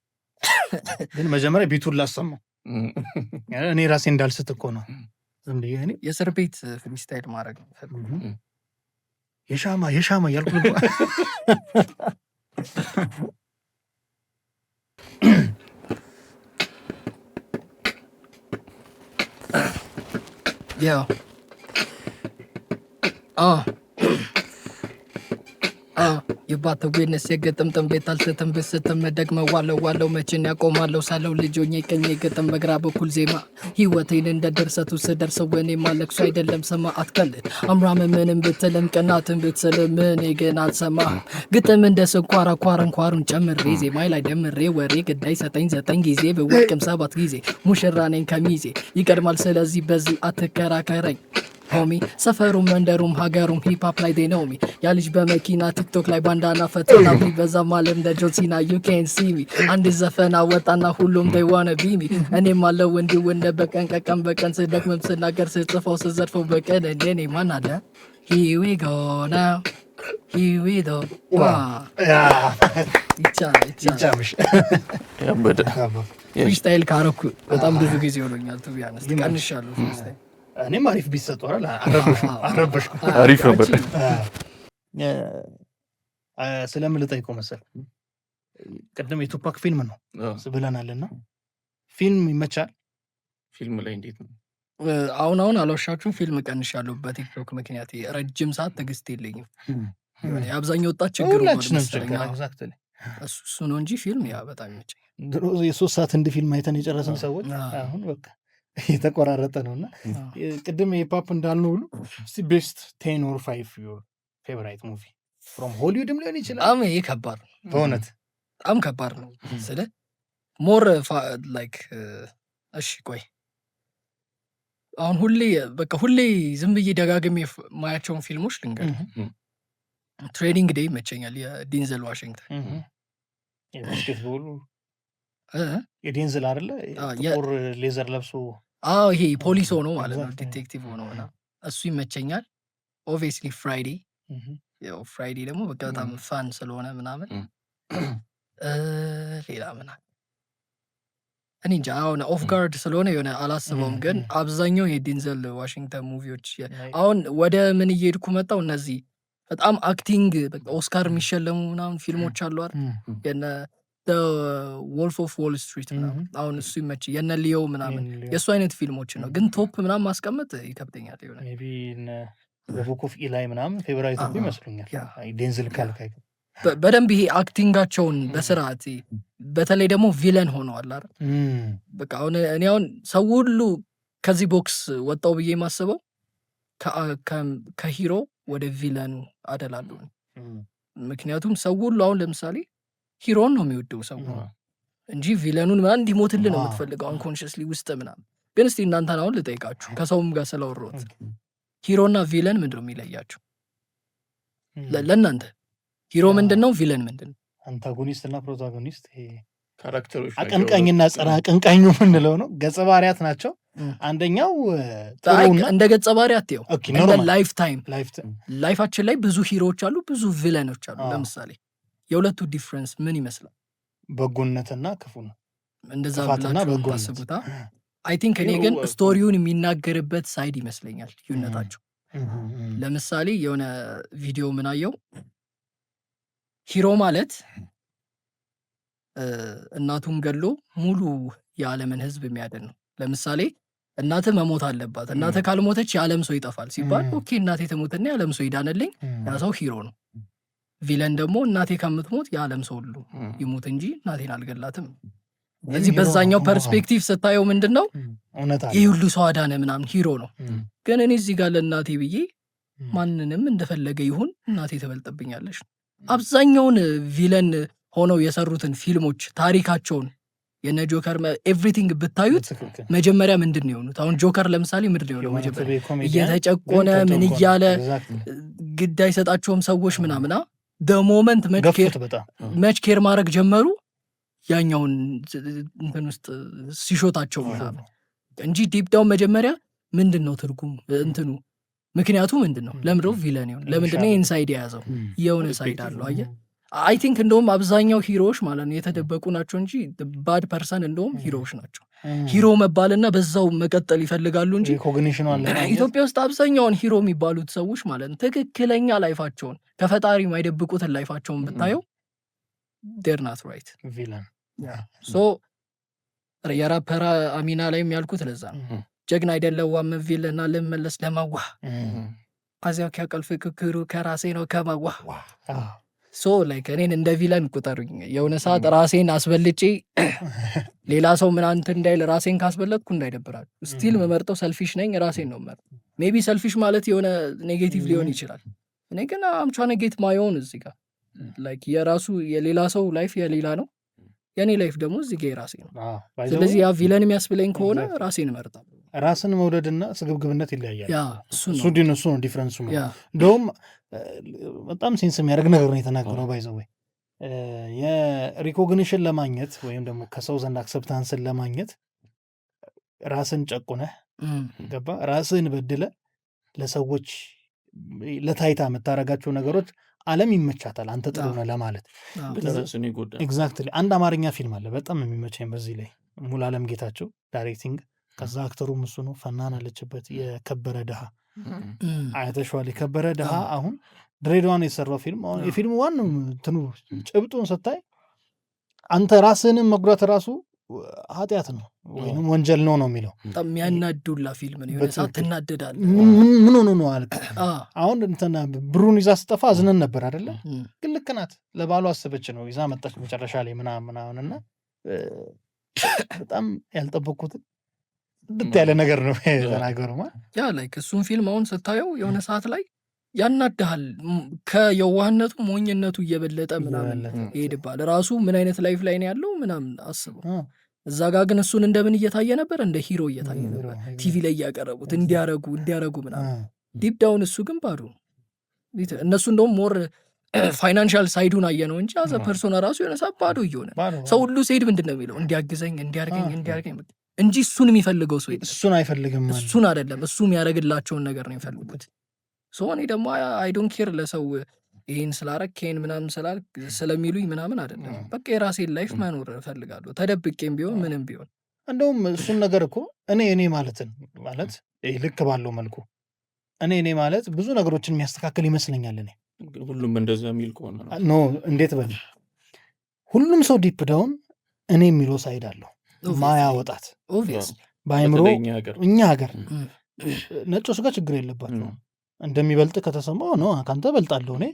ግን መጀመሪያ ቢቱን ላሰማው እኔ ራሴ እንዳልስት እኮ ነው። ዝም ብዬ እኔ የእስር ቤት ፍሪስታይል ማድረግ የሻማ እያልኩ ያው የባተ ዌነስ የግጥምጥም ቤት አልስትም ብስትም ደግመዋለው ዋለው መችን ያቆማለው ሳለው ልጆኜ ቀኝ ግጥም በግራ በኩል ዜማ ህይወቴን እንደ ድርሰቱ ስደርሰው እኔ ማለቅሱ አይደለም ስማ አትቀልድ አምራም ምንም ብትልም ቅናትን ብትስልም እኔ ግን አልሰማህም። ግጥም እንደ ስኳር እንኳሩን ጨምሬ ዜማይ ላይ ደምሬ ወሬ ግዳይ ሰጠኝ 9 ጊዜ ብወድቅም 7 ጊዜ ሙሽራ ነኝ ከሚዜ ይቀድማል ስለዚህ በዚህ አትከራከረኝ ሆሚ ሰፈሩም መንደሩም ሀገሩም ሂፓፕ ላይ they know me ያ ልጅ በመኪና ቲክቶክ ላይ ባንዳና ፈተና ቢበዛ ማለም እንደ ጆን ሲና you can't see me አንድ ዘፈን አወጣና ሁሉም they wanna be me እኔም አለው እንዲሁ እንደ በቀን ስደክምም ስናገር ስጽፈው ስዘርፈው በቀን እንደኔ ማን አለ here we go now here we go ይቻምሽ ፍሪስታይል ካረኩ በጣም ብዙ ጊዜ ሆኖኛል። ቱ ቢያንስ ቀንሻለሁ ፍሪስታይል እኔም አሪፍ ቢሰጡ አረበሽኩ አሪፍ ነበር። ስለምን ልጠይቀው መሰል ቅድም የቱፓክ ፊልም ነው ብለናልና ፊልም ይመቻል? ፊልም ላይ እንዴት ነው? አሁን አልዋሻችሁም ፊልም ቀንሻለሁ በቲክቶክ ምክንያት። ረጅም ሰዓት ትዕግስት የለኝም። የአብዛኛው ወጣት ችግር እሱ ነው እንጂ ፊልም ያ በጣም ይመቸኛል። ድሮ የ3 ሰዓት እንደ ፊልም አይተን የጨረስን ሰዎች አሁን በቃ የተቆራረጠ ነውና ቅድም የፓፕ እንዳልነው ሁሉ እስቲ ቤስት 10 or 5 your favorite movie ፍሮም ሆሊውድም ሊሆን ይችላል። በጣም ይሄ ከባድ ነው በእውነት በጣም ከባድ ነው ስለ ሞር ላይክ እሺ ቆይ አሁን ሁሌ ዝም ብዬ ደጋግሜ ማያቸውን ፊልሞች ልንገር። ትሬኒንግ ዴይ ይመቸኛል የዴንዘል ዋሽንግተን የባስኬትቦሉ የዴንዘል አይደለ ጥቁር ሌዘር ለብሶ ይሄ ፖሊስ ሆኖ ማለት ነው ዲቴክቲቭ ሆኖ እሱ ይመቸኛል። ኦብቪየስሊ ፍራይዴ ያው ፍራይዴ ደግሞ በጣም ፋን ስለሆነ ምናምን ሌላ ምናምን እኔ እንጃ አሁን ኦፍ ጋርድ ስለሆነ የሆነ አላስበውም፣ ግን አብዛኛው የዴንዘል ዋሽንግተን ሙቪዎች አሁን ወደ ምን እየሄድኩ መጣው እነዚህ በጣም አክቲንግ ኦስካር የሚሸለሙ ምናምን ፊልሞች አሉ አይደል የነ ወልፍ ኦፍ ዎል ስትሪት ምናምን አሁን እሱ ይመች የነ ሊዮ ምናምን የእሱ አይነት ፊልሞች ነው፣ ግን ቶፕ ምናምን ማስቀመጥ ይከብደኛል። የሆነ ሜይ ቢ በቡክ ኦፍ ኢላይ ምናምን ፌቨራይት ይመስሉኛል ዴንዘል ካልካይ በደንብ ይሄ አክቲንጋቸውን በስርዓት በተለይ ደግሞ ቪለን ሆነዋል አይደል በቃ አሁን ሰው ሁሉ ከዚህ ቦክስ ወጣው ብዬ የማስበው ከሂሮ ወደ ቪለኑ አደላሉ። ምክንያቱም ሰው ሁሉ አሁን ለምሳሌ ሂሮን ነው የሚወደው ሰው እንጂ ቪለኑን ምናምን እንዲሞትልን ነው የምትፈልገው አንኮንሽስሊ ውስጥ ምናምን። ግን እስቲ እናንተን አሁን ልጠይቃችሁ ከሰውም ጋር ስለወሮት ሂሮና ቪለን ምንድን ነው የሚለያቸው ለእናንተ? ሂሮ ምንድን ነው? ቪለን ምንድን ነው? አንታጎኒስት እና ፕሮታጎኒስት ካራክተሮች አቀንቃኝና ጸረ አቀንቃኙ ምንለው ነው። ገጸ ባህሪያት ናቸው። አንደኛው እንደ ገጸ ባህሪያት ይኸው እንደ ላይፍ ታይም ላይፋችን ላይ ብዙ ሂሮዎች አሉ፣ ብዙ ቪለኖች አሉ። ለምሳሌ የሁለቱ ዲፍረንስ ምን ይመስላል? በጎነትና ክፉ ነው። እንደዛ ብላችሁ ታስቡታ። አይ ቲንክ እኔ ግን ስቶሪውን የሚናገርበት ሳይድ ይመስለኛል ልዩነታቸው። ለምሳሌ የሆነ ቪዲዮ ምናየው ሂሮ ማለት እናቱን ገሎ ሙሉ የዓለምን ሕዝብ የሚያድን ነው። ለምሳሌ እናትህ መሞት አለባት፣ እናትህ ካልሞተች የዓለም ሰው ይጠፋል ሲባል ኦኬ እናቴ ትሞትና የዓለም ሰው ይዳንልኝ፣ ያ ሰው ሂሮ ነው። ቪለን ደግሞ እናቴ ከምትሞት የዓለም ሰው ሁሉ ይሙት እንጂ እናቴን አልገላትም። ስለዚህ በዛኛው ፐርስፔክቲቭ ስታየው ምንድን ነው ይህ ሁሉ ሰው አዳነ ምናምን ሂሮ ነው። ግን እኔ እዚህ ጋር ለእናቴ ብዬ ማንንም እንደፈለገ ይሁን እናቴ ትበልጥብኛለች። አብዛኛውን ቪለን ሆነው የሰሩትን ፊልሞች ታሪካቸውን የነ ጆከር ኤቭሪቲንግ ብታዩት መጀመሪያ ምንድን ነው የሆኑት? አሁን ጆከር ለምሳሌ ምንድን ነው የሆነው? መጀመሪያ እየተጨቆነ ምን እያለ ግድ አይሰጣቸውም ሰዎች ምናምና ደሞመንት መች ኬር ማድረግ ጀመሩ ያኛውን እንትን ውስጥ ሲሾታቸው ምናምን እንጂ ዲፕ ዳውን መጀመሪያ ምንድን ነው ትርጉም እንትኑ ምክንያቱ ምንድን ነው? ለምንድነው ቪለን ይሆን? ለምንድነው ኢንሳይድ የያዘው? የሆነ ሳይድ አለው። አየህ አይ ቲንክ እንደውም አብዛኛው ሂሮዎች ማለት ነው የተደበቁ ናቸው እንጂ ባድ ፐርሰን እንደውም ሂሮዎች ናቸው። ሂሮ መባልና በዛው መቀጠል ይፈልጋሉ እንጂ ኢትዮጵያ ውስጥ አብዛኛውን ሂሮ የሚባሉት ሰዎች ማለት ነው ትክክለኛ ላይፋቸውን ከፈጣሪ የማይደብቁትን ላይፋቸውን ብታየው they're not right ቪለን ሶ የራፐራ አሚና ላይም ያልኩት ለዛ ነው። ጀግና አይደለም ዋም ቪልና ልመለስ ለማዋ አዚያው ከቀልፍ ክክሩ ከራሴ ነው ከማዋ ሶ ላይክ እኔን እንደ ቪለን ቁጠሩኝ። የሆነ ሰዓት ራሴን አስበልጬ ሌላ ሰው ምን አንተ እንዳይል ራሴን ካስበለጥኩ እንዳይደብራል ስቲል መመርጠው ሰልፊሽ ነኝ። ራሴን ነው መርጠው። ሜቢ ሰልፊሽ ማለት የሆነ ኔጌቲቭ ሊሆን ይችላል። እኔ ግን አምቻ ኔጌት ማየውን እዚህ ጋር ላይክ የራሱ የሌላ ሰው ላይፍ የሌላ ነው፣ የኔ ላይፍ ደግሞ እዚህ ጋር የራሴ ነው። ስለዚህ ያ ቪለን የሚያስብለኝ ከሆነ ራሴን እመርጣለሁ። ራስን መውደድና ስግብግብነት ይለያያል። እሱ ነው ዲፍረንሱ። እንደውም በጣም ሴንስ የሚያደርግ ነገር ነው የተናገረው። ባይዘው የሪኮግኒሽን ለማግኘት ወይም ደግሞ ከሰው ዘንድ አክሰፕታንስን ለማግኘት ራስን ጨቁነህ ገባ ራስን በድለ ለሰዎች ለታይታ የምታረጋቸው ነገሮች ዓለም ይመቻታል አንተ ጥሩ ነህ ለማለት። ኤግዛክትሊ አንድ አማርኛ ፊልም አለ በጣም የሚመቸኝ በዚህ ላይ ሙሉ ዓለም ጌታቸው ዳይሬክቲንግ፣ ከዛ አክተሩም እሱ ነው። ፈናን አለችበት። የከበረ ድሃ አይተሽዋል? የከበረ ድሃ አሁን ድሬዳዋን የሰራው ፊልም። አሁን የፊልሙ ዋናው እንትኑ ጭብጡን ስታይ አንተ ራስህንም መጉዳት ራሱ ኃጢአት ነው ወይም ወንጀል ነው ነው የሚለው። በጣም የሚያናዱላ ፊልም ነው። የሆነ ሰዓት ትናደዳለህ። ምን ሆኖ ነው አልክ። አሁን እንትና ብሩን ይዛ ስጠፋ አዝነን ነበር አይደለ? ግን ልክ ናት። ለባሉ አሰበች ነው ይዛ መጣች መጨረሻ ላይ ምናምን እና በጣም ያልጠበቅኩት ድት ያለ ነገር ነው የተናገሩ። ያ ላይክ እሱን ፊልም አሁን ስታየው የሆነ ሰዓት ላይ ያናድሃል። ከየዋህነቱ ሞኝነቱ እየበለጠ ምናምን ይሄድባል። ራሱ ምን አይነት ላይፍ ላይ ነው ያለው ምናምን አስበው። እዛ ጋር ግን እሱን እንደምን እየታየ ነበር? እንደ ሂሮ እየታየ ነበር። ቲቪ ላይ እያቀረቡት እንዲያረጉ ምናምን። ዲፕ ዳውን እሱ ግን ባዶ። እነሱ እንደውም ሞር ፋይናንሻል ሳይዱን አየ ነው እንጂ አዘ ፐርሶና ራሱ የሆነ ሰዓት ባዶ እየሆነ ሰው ሁሉ ሲሄድ ምንድን ነው የሚለው? እንዲያግዘኝ እንዲያርገኝ እንጂ እሱን የሚፈልገው ሰው እሱን አይፈልግም። እሱን አይደለም፣ እሱ የሚያደርግላቸውን ነገር ነው የሚፈልጉት። እኔ ደግሞ አይ ዶንት ኬር ለሰው ይህን ስላረግ ይህን ምናምን ስለሚሉኝ ምናምን አይደለም። በቃ የራሴን ላይፍ መኖር እፈልጋለሁ፣ ተደብቄም ቢሆን ምንም ቢሆን። እንደውም እሱን ነገር እኮ እኔ ማለትን ማለት ልክ ባለው መልኩ እኔ ማለት ብዙ ነገሮችን የሚያስተካክል ይመስለኛል። እኔ ሁሉም እንደዛ የሚል ከሆነ ኖ እንዴት በል ሁሉም ሰው ዲፕ ዳውን እኔ የሚለው ሳይድ አለው ማያወጣት በአይምሮ እኛ ሀገር ነጮች ጋር ችግር የለባቸው እንደሚበልጥ ከተሰማው ነው ካንተ በልጣለሁ እኔ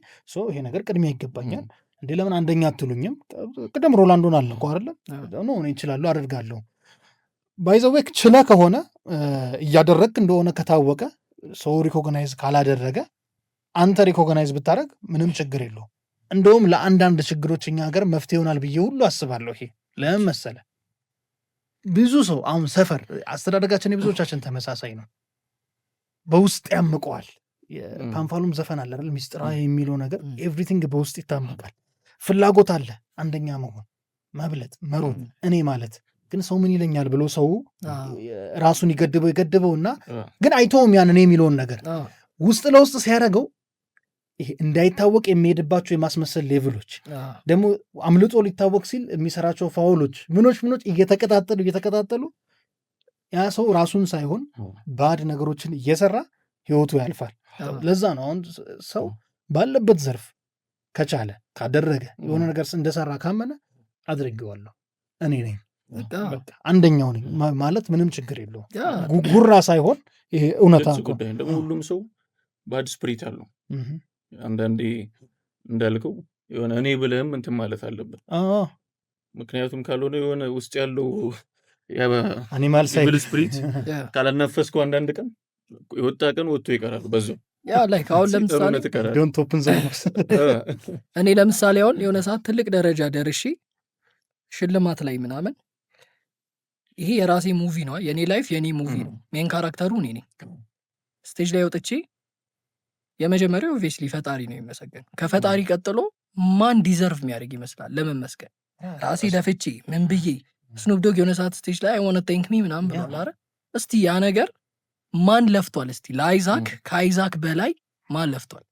ይሄ ነገር ቅድሚያ ይገባኛል እንዴ ለምን አንደኛ አትሉኝም? ቅደም ሮላንዶን አለ እኮ አይደለም ነው እኔ እችላለሁ አደርጋለሁ። ባይዘዌክ ችለ ከሆነ እያደረግክ እንደሆነ ከታወቀ ሰው ሪኮግናይዝ ካላደረገ አንተ ሪኮግናይዝ ብታደረግ ምንም ችግር የለው። እንደውም ለአንዳንድ ችግሮች እኛ ሀገር መፍትሄ ይሆናል ብዬ ሁሉ አስባለሁ። ይሄ ለምን መሰለ? ብዙ ሰው አሁን ሰፈር አስተዳደጋችን የብዙዎቻችን ተመሳሳይ ነው። በውስጥ ያምቀዋል። የፓንፋሉም ዘፈን አለ አይደል? ሚስጥራ የሚለው ነገር ኤቭሪቲንግ በውስጥ ይታመቃል። ፍላጎት አለ አንደኛ መሆን፣ መብለጥ፣ መሮጥ እኔ ማለት ግን ሰው ምን ይለኛል ብሎ ሰው ራሱን ይገድበውና ግን አይተውም ያን እኔ የሚለውን ነገር ውስጥ ለውስጥ ሲያደርገው ይሄ እንዳይታወቅ የሚሄድባቸው የማስመሰል ሌቭሎች ደግሞ አምልጦ ሊታወቅ ሲል የሚሰራቸው ፋውሎች ምኖች እየተቀጣጠሉ ያ ሰው ራሱን ሳይሆን ባድ ነገሮችን እየሰራ ህይወቱ ያልፋል። ለዛ ነው አሁን ሰው ባለበት ዘርፍ ከቻለ ካደረገ የሆነ ነገር እንደሰራ ካመነ አድርጌዋለሁ እኔ ነኝ አንደኛው ነኝ ማለት ምንም ችግር የለውም። ጉራ ሳይሆን ይሄ እውነታ ጉዳይ ደግሞ ሁሉም ሰው ባድ ስፕሪት አለው። አንዳንዴ እንዳልከው የሆነ እኔ ብለህም እንትን ማለት አለበት። ምክንያቱም ካልሆነ የሆነ ውስጥ ያለው አኒማል ሳይብል ስፕሪት ካላናፈስከው አንዳንድ ቀን የወጣ ቀን ወጥቶ ይቀራል። በዛው ላይክ አሁን ለምሳሌ እኔ ለምሳሌ አሁን የሆነ ሰዓት ትልቅ ደረጃ ደርሼ ሽልማት ላይ ምናምን ይሄ የራሴ ሙቪ ነው፣ የኔ ላይፍ የኔ ሙቪ ነው፣ ሜን ካራክተሩ እኔ ነኝ። ስቴጅ ላይ ወጥቼ የመጀመሪያው ኦብቪየስሊ ፈጣሪ ነው የሚመሰገን። ከፈጣሪ ቀጥሎ ማን ዲዘርቭ የሚያደርግ ይመስላል ለመመስገን? ራሴ ደፍቼ ምን ብዬ ስኑፕ ዶግ የሆነ ሰዓት ስቴጅ ላይ አይ ዋንት ቱ ታንክ ሚ ምናምን ብሏል አይደል? እስቲ ያ ነገር ማን ለፍቷል? እስቲ ለአይዛክ ከአይዛክ በላይ ማን ለፍቷል?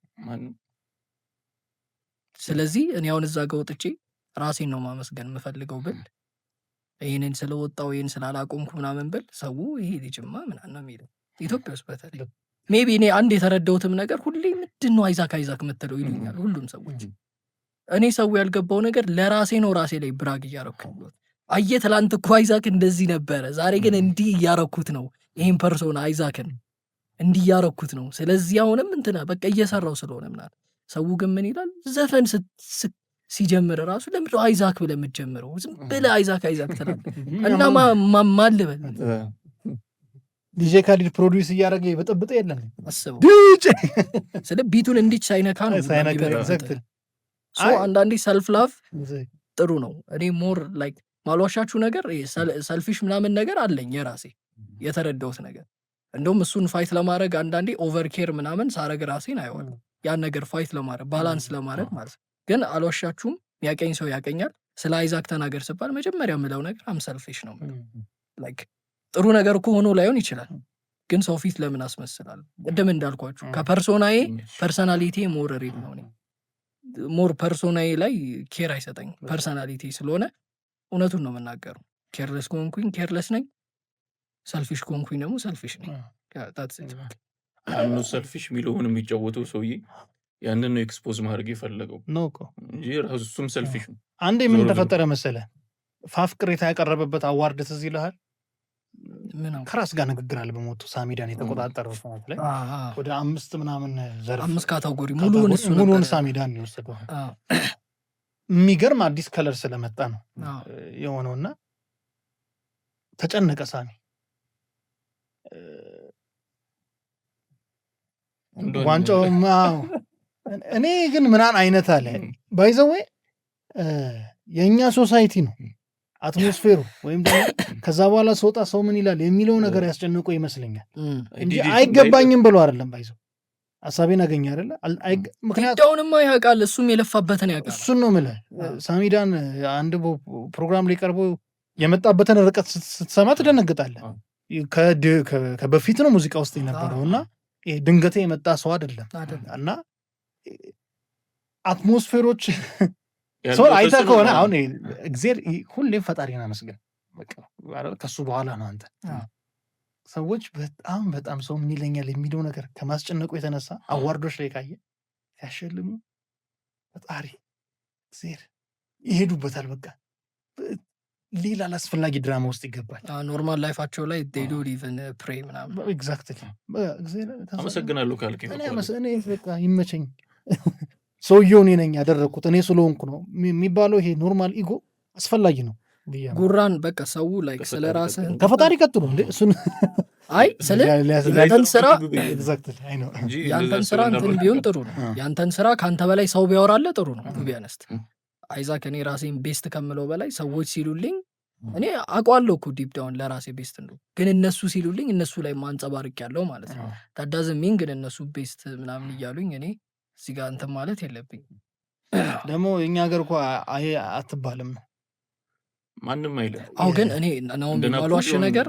ስለዚህ እኔ አሁን እዛ ጋር ወጥቼ ራሴን ነው ማመስገን የምፈልገው ብል ይህንን ስለወጣው ይህን ስላላቆምኩ ምናምን ብል ሰው ይሄ ልጅማ ምናምን ነው የሚለው። ኢትዮጵያ ውስጥ በተለይ ሜቢ እኔ አንድ የተረዳሁትም ነገር ሁሌ ምንድን ነው አይዛክ የምትለው ይሉኛል ሁሉም ሰዎች። እኔ ሰው ያልገባው ነገር ለራሴ ነው ራሴ ላይ ብራግ እያረኩ አየ ትላንት እኮ አይዛክ እንደዚህ ነበረ፣ ዛሬ ግን እንዲህ እያረኩት ነው፣ ይህን ፐርሶና አይዛክን እንዲህ እያረኩት ነው። ስለዚህ አሁንም እንትና በቃ እየሰራው ስለሆነ ምናምን ሰው ግን ምን ይላል ዘፈን ሲጀምር ራሱ ለምንድን ነው አይዛክ ብለህ የምትጀምረው? ዝም ብለህ አይዛክ ትላለህ እና ማን ልበል? ዲጄ ካሊድ ፕሮዲውስ እያደረገ በጠብጠ የለም አስበው። ስለ ቢቱን እንዲች ሳይነካ ነው። አንዳንዴ ሰልፍ ላቭ ጥሩ ነው። እኔ ሞር ላይክ ማልዋሻችሁ ነገር ሰልፊሽ ምናምን ነገር አለኝ የራሴ የተረዳሁት ነገር። እንደውም እሱን ፋይት ለማድረግ አንዳንዴ ኦቨር ኬር ምናምን ሳረግ ራሴን አይዋለሁ ያን ነገር ፋይት ለማድረግ ባላንስ ለማድረግ ማለት ነው። ግን አልዋሻችሁም፣ ያቀኝ ሰው ያቀኛል። ስለ አይዛክ ተናገር ስባል መጀመሪያ የምለው ነገር ሰልፊሽ ነው። ላይክ ጥሩ ነገር እኮ ሆኖ ላይሆን ይችላል፣ ግን ሰው ፊት ለምን አስመስላል? ቅድም እንዳልኳችሁ ከፐርሶናዬ ፐርሰናሊቲ ሞር ሪል ነው። ሞር ፐርሶናዬ ላይ ኬር አይሰጠኝ ፐርሰናሊቲ ስለሆነ እውነቱን ነው የምናገረው። ኬርለስ ከሆንኩኝ ኬርለስ ነኝ፣ ሰልፊሽ ከሆንኩኝ ደግሞ ሰልፊሽ ነኝ። ሰልፊሽ የሚለውን የሚጫወተው ሰውዬ ያንን ነው ኤክስፖዝ ማድረግ የፈለገው ነው እንጂ እሱም ሰልፊሽ ነው። አንዴ ምን ተፈጠረ መሰለ? ፋፍ ቅሬታ ያቀረበበት አዋርድ ትዝ ይልሃል? ከራስ ጋር ንግግር አለ በሞቱ ሳሚዳን የተቆጣጠረው ሰዓት ላይ ወደ 5 ምናምን ዘርፍ 5 ካታጎሪ ሙሉውን ሳሚዳን የወሰደው የሚገርም አዲስ ከለር ስለመጣ ነው የሆነውና ተጨነቀ ሳሚ። ዋንጫው እኔ ግን ምናን አይነት አለ ባይዘው የኛ ሶሳይቲ ነው አትሞስፌሩ ወይም ደግሞ ከዛ በኋላ ሰውጣ ሰው ምን ይላል የሚለው ነገር ያስጨንቀው ይመስለኛል እንጂ አይገባኝም ብሎ አይደለም ባይዘው ሐሳቤን አገኘ አይደለ ምክንያቱም ያውቃል እሱም የለፋበትን ያውቃል እሱን ነው ማለት ሳሚዳን አንድ ፕሮግራም ላይ ቀርቦ የመጣበትን ርቀት ስትሰማ ትደነግጣለህ ከበፊት ነው ሙዚቃ ውስጥ የነበረውና ድንገቴ የመጣ ሰው አይደለም እና አትሞስፌሮች ሰው አይታ ከሆነ አሁን እግዚአብሔር ሁሌም ፈጣሪና መስገን በቃ ከሱ በኋላ ነው አንተ ሰዎች በጣም በጣም ሰው ምን ይለኛል የሚለው ነገር ከማስጨነቁ የተነሳ አዋርዶች ላይ ካየ ያሸልሙ ፈጣሪ እግዚአብሔር ይሄዱበታል በቃ ሌላ አላስፈላጊ ድራማ ውስጥ ይገባል ኖርማል ላይፋቸው ላይ they don't even pray ምናምን ኤግዛክትሊ አመሰግናለሁ ካልከ እኔ በቃ ይመቸኝ ሰውየው እኔ ነኝ ያደረኩት እኔ ስለሆንኩ ነው የሚባለው ይሄ ኖርማል ኢጎ አስፈላጊ ነው ጉራን በቃ ሰው ላይ ስለ ራስህ ከፈጣሪ ቀጥሎ እንዴ እሱን አይ ስለ ያንተን ስራ ኤግዛክትሊ አይ ነው ያንተን ስራ እንትን ቢሆን ጥሩ ነው ያንተን ስራ ካንተ በላይ ሰው ቢያወራልህ ጥሩ ነው ቢያነስት አይዛክ እኔ ራሴን ቤስት ከምለው በላይ ሰዎች ሲሉልኝ እኔ አውቃለሁ እኮ ዲፕ ዳውን ለራሴ ቤስት ነው ግን እነሱ ሲሉልኝ እነሱ ላይ ማንጸባርቅ ያለው ማለት ነው ታዳዝሚን ግን እነሱ ቤስት ምናምን እያሉኝ እኔ እዚህ ጋር እንትን ማለት የለብኝ ደግሞ እኛ ሀገር እኮ አትባልም ነው ማንም አይልም አዎ ግን እኔ ነው የሚባሏሽ ነገር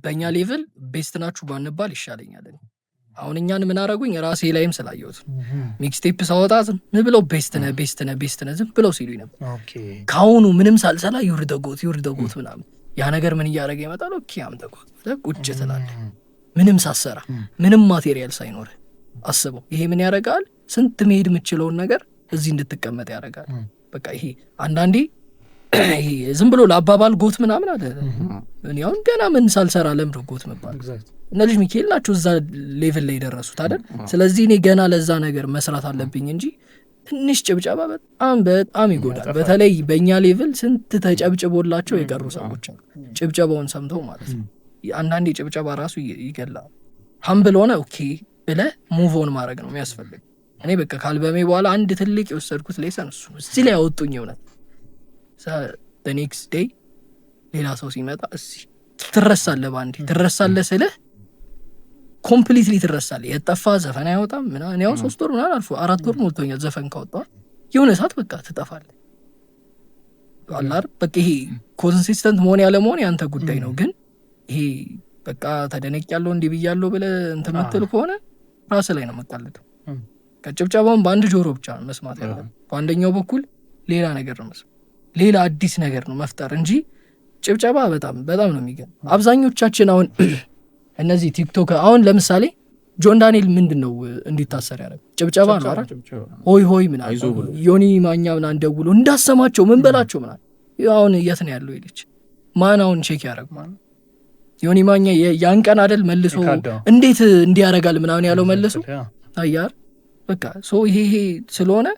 በእኛ ሌቭል ቤስት ናችሁ ባንባል ይሻለኛል አሁን እኛን ምን አረጉኝ ራሴ ላይም ስላየሁት ሚክስቴፕ ሳወጣ ዝም ብለው ቤስት ነህ ዝም ብለው ሲሉኝ ነበር ካሁኑ ምንም ሳልሰላ ይወርደጎት ምናምን ያ ነገር ምን እያደረገ ይመጣል ኦኬ አምጠቆት ቁጭ ትላለህ ምንም ሳሰራ ምንም ማቴሪያል ሳይኖር አስበው ይሄ ምን ያደርጋል ስንት መሄድ የምችለውን ነገር እዚህ እንድትቀመጥ ያደርጋል በቃ ይሄ አንዳንዴ ይሄ ዝም ብሎ ለአባባል ጎት ምናምን አለ እኔ አሁን ገና ምን ሳልሰራ ለምዶ ጎት መባል እነ ልጅ ሚካኤል ናቸው እዛ ሌቭል ላይ ደረሱት አይደል ስለዚህ እኔ ገና ለዛ ነገር መስራት አለብኝ እንጂ ትንሽ ጭብጨባ በጣም ይጎዳል በተለይ በእኛ ሌቭል ስንት ተጨብጭቦላቸው የቀሩ ሰዎች አሉ ጭብጨባውን ሰምተው ማለት ነው አንዳንዴ ጭብጨባ ራሱ ይገላል ሀምብል ሆነ ኦኬ ብለህ ሙቭ ኦን ማድረግ ነው የሚያስፈልግ እኔ በቃ ካልበሜ በኋላ አንድ ትልቅ የወሰድኩት ሌሰን እሱ እዚህ ላይ ያወጡኝ እውነት the next day ሌላ ሰው ሲመጣ እዚህ ትረሳለህ ባንዴ ትረሳለህ ስልህ ኮምፕሊትሊ ትረሳለህ የጠፋ ዘፈን አይወጣም ምናምን ያው 3 ወር ምናምን አልፎ 4 ወር ሞልቶኛል ዘፈን ካወጣው የሆነ ሰዓት በቃ ትጠፋለህ አላር በቃ ይሄ ኮንሲስተንት መሆን ያለ መሆን ያንተ ጉዳይ ነው ግን ይሄ በቃ ተደነቅ ያለው እንዲህ ብያለሁ ብለህ እንትን መጥተል ከሆነ ራስ ላይ ነው መጣለህ ከጭብጨባውን በአንድ ጆሮ ብቻ መስማት ያለው በአንደኛው በኩል ሌላ ነገር ነው መስማት ሌላ አዲስ ነገር ነው መፍጠር እንጂ ጭብጨባ በጣም በጣም ነው የሚገርም አብዛኞቻችን አሁን እነዚህ ቲክቶክ አሁን ለምሳሌ ጆን ዳንኤል ምንድነው እንዲታሰር ያደረገው ጭብጨባ ነው አይደል ሆይ ምናምን ዮኒ ማኛ ምናምን ደውሎ እንዳሰማቸው ምን በላቸው ምናምን አሁን የት ነው ያለው ይልች ማን አሁን ቼክ ያደርግ ማን ዮኒ ማኛ ያን ቀን አይደል መልሶ እንዴት እንዲያረጋል ምናምን ያለው መልሶ ታያር በቃ ሶ ይሄ ስለሆነ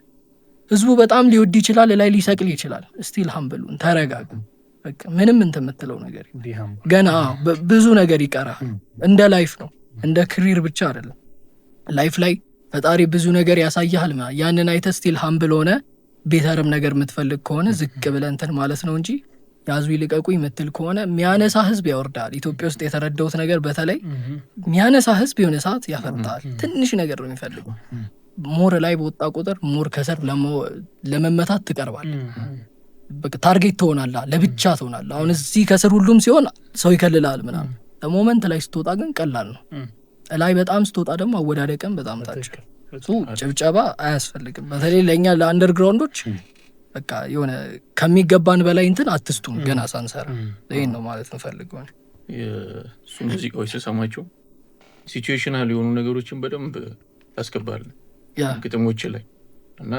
ህዝቡ በጣም ሊወድ ይችላል ላይ ሊሰቅል ይችላል ስቲል ሃምብሉን ተረጋጋ በቃ ምንም እንትን የምትለው ነገር ገና ብዙ ነገር ይቀራል እንደ ላይፍ ነው እንደ ክሪር ብቻ አይደለም ላይፍ ላይ ፈጣሪ ብዙ ነገር ያሳያል ያንን አይተ ስቲል ሃምብል ሆነ ቤተርም ነገር የምትፈልግ ከሆነ ዝቅ ብለህ እንትን ማለት ነው እንጂ ያዙ ይልቀቁኝ የምትል ከሆነ የሚያነሳ ህዝብ ያወርዳል ኢትዮጵያ ውስጥ የተረዳሁት ነገር በተለይ የሚያነሳ ህዝብ የሆነ ሰዓት ያፈርዳል ትንሽ ነገር ነው የሚፈልገው ሞር ላይ በወጣ ቁጥር ሞር ከሰር ለመመታት ትቀርባል በቃ ታርጌት ትሆናለህ ለብቻ ትሆናለህ አሁን እዚህ ከስር ሁሉም ሲሆን ሰው ይከልላል ምናምን ለሞመንት ላይ ስትወጣ ግን ቀላል ነው ላይ በጣም ስትወጣ ደግሞ አወዳደቀም በጣም ታጭ ጭብጨባ አያስፈልግም በተለይ ለኛ ለአንደርግራውንዶች በቃ የሆነ ከሚገባን በላይ እንትን አትስቱም ገና ሳንሰራ ይሄን ነው ማለት ነው ፈልገው እሱ ሙዚቃዎች ሲሰማቸው ሲቹዌሽናል የሆኑ ነገሮችን በደንብ ያስገባል ግጥሞች ላይ እና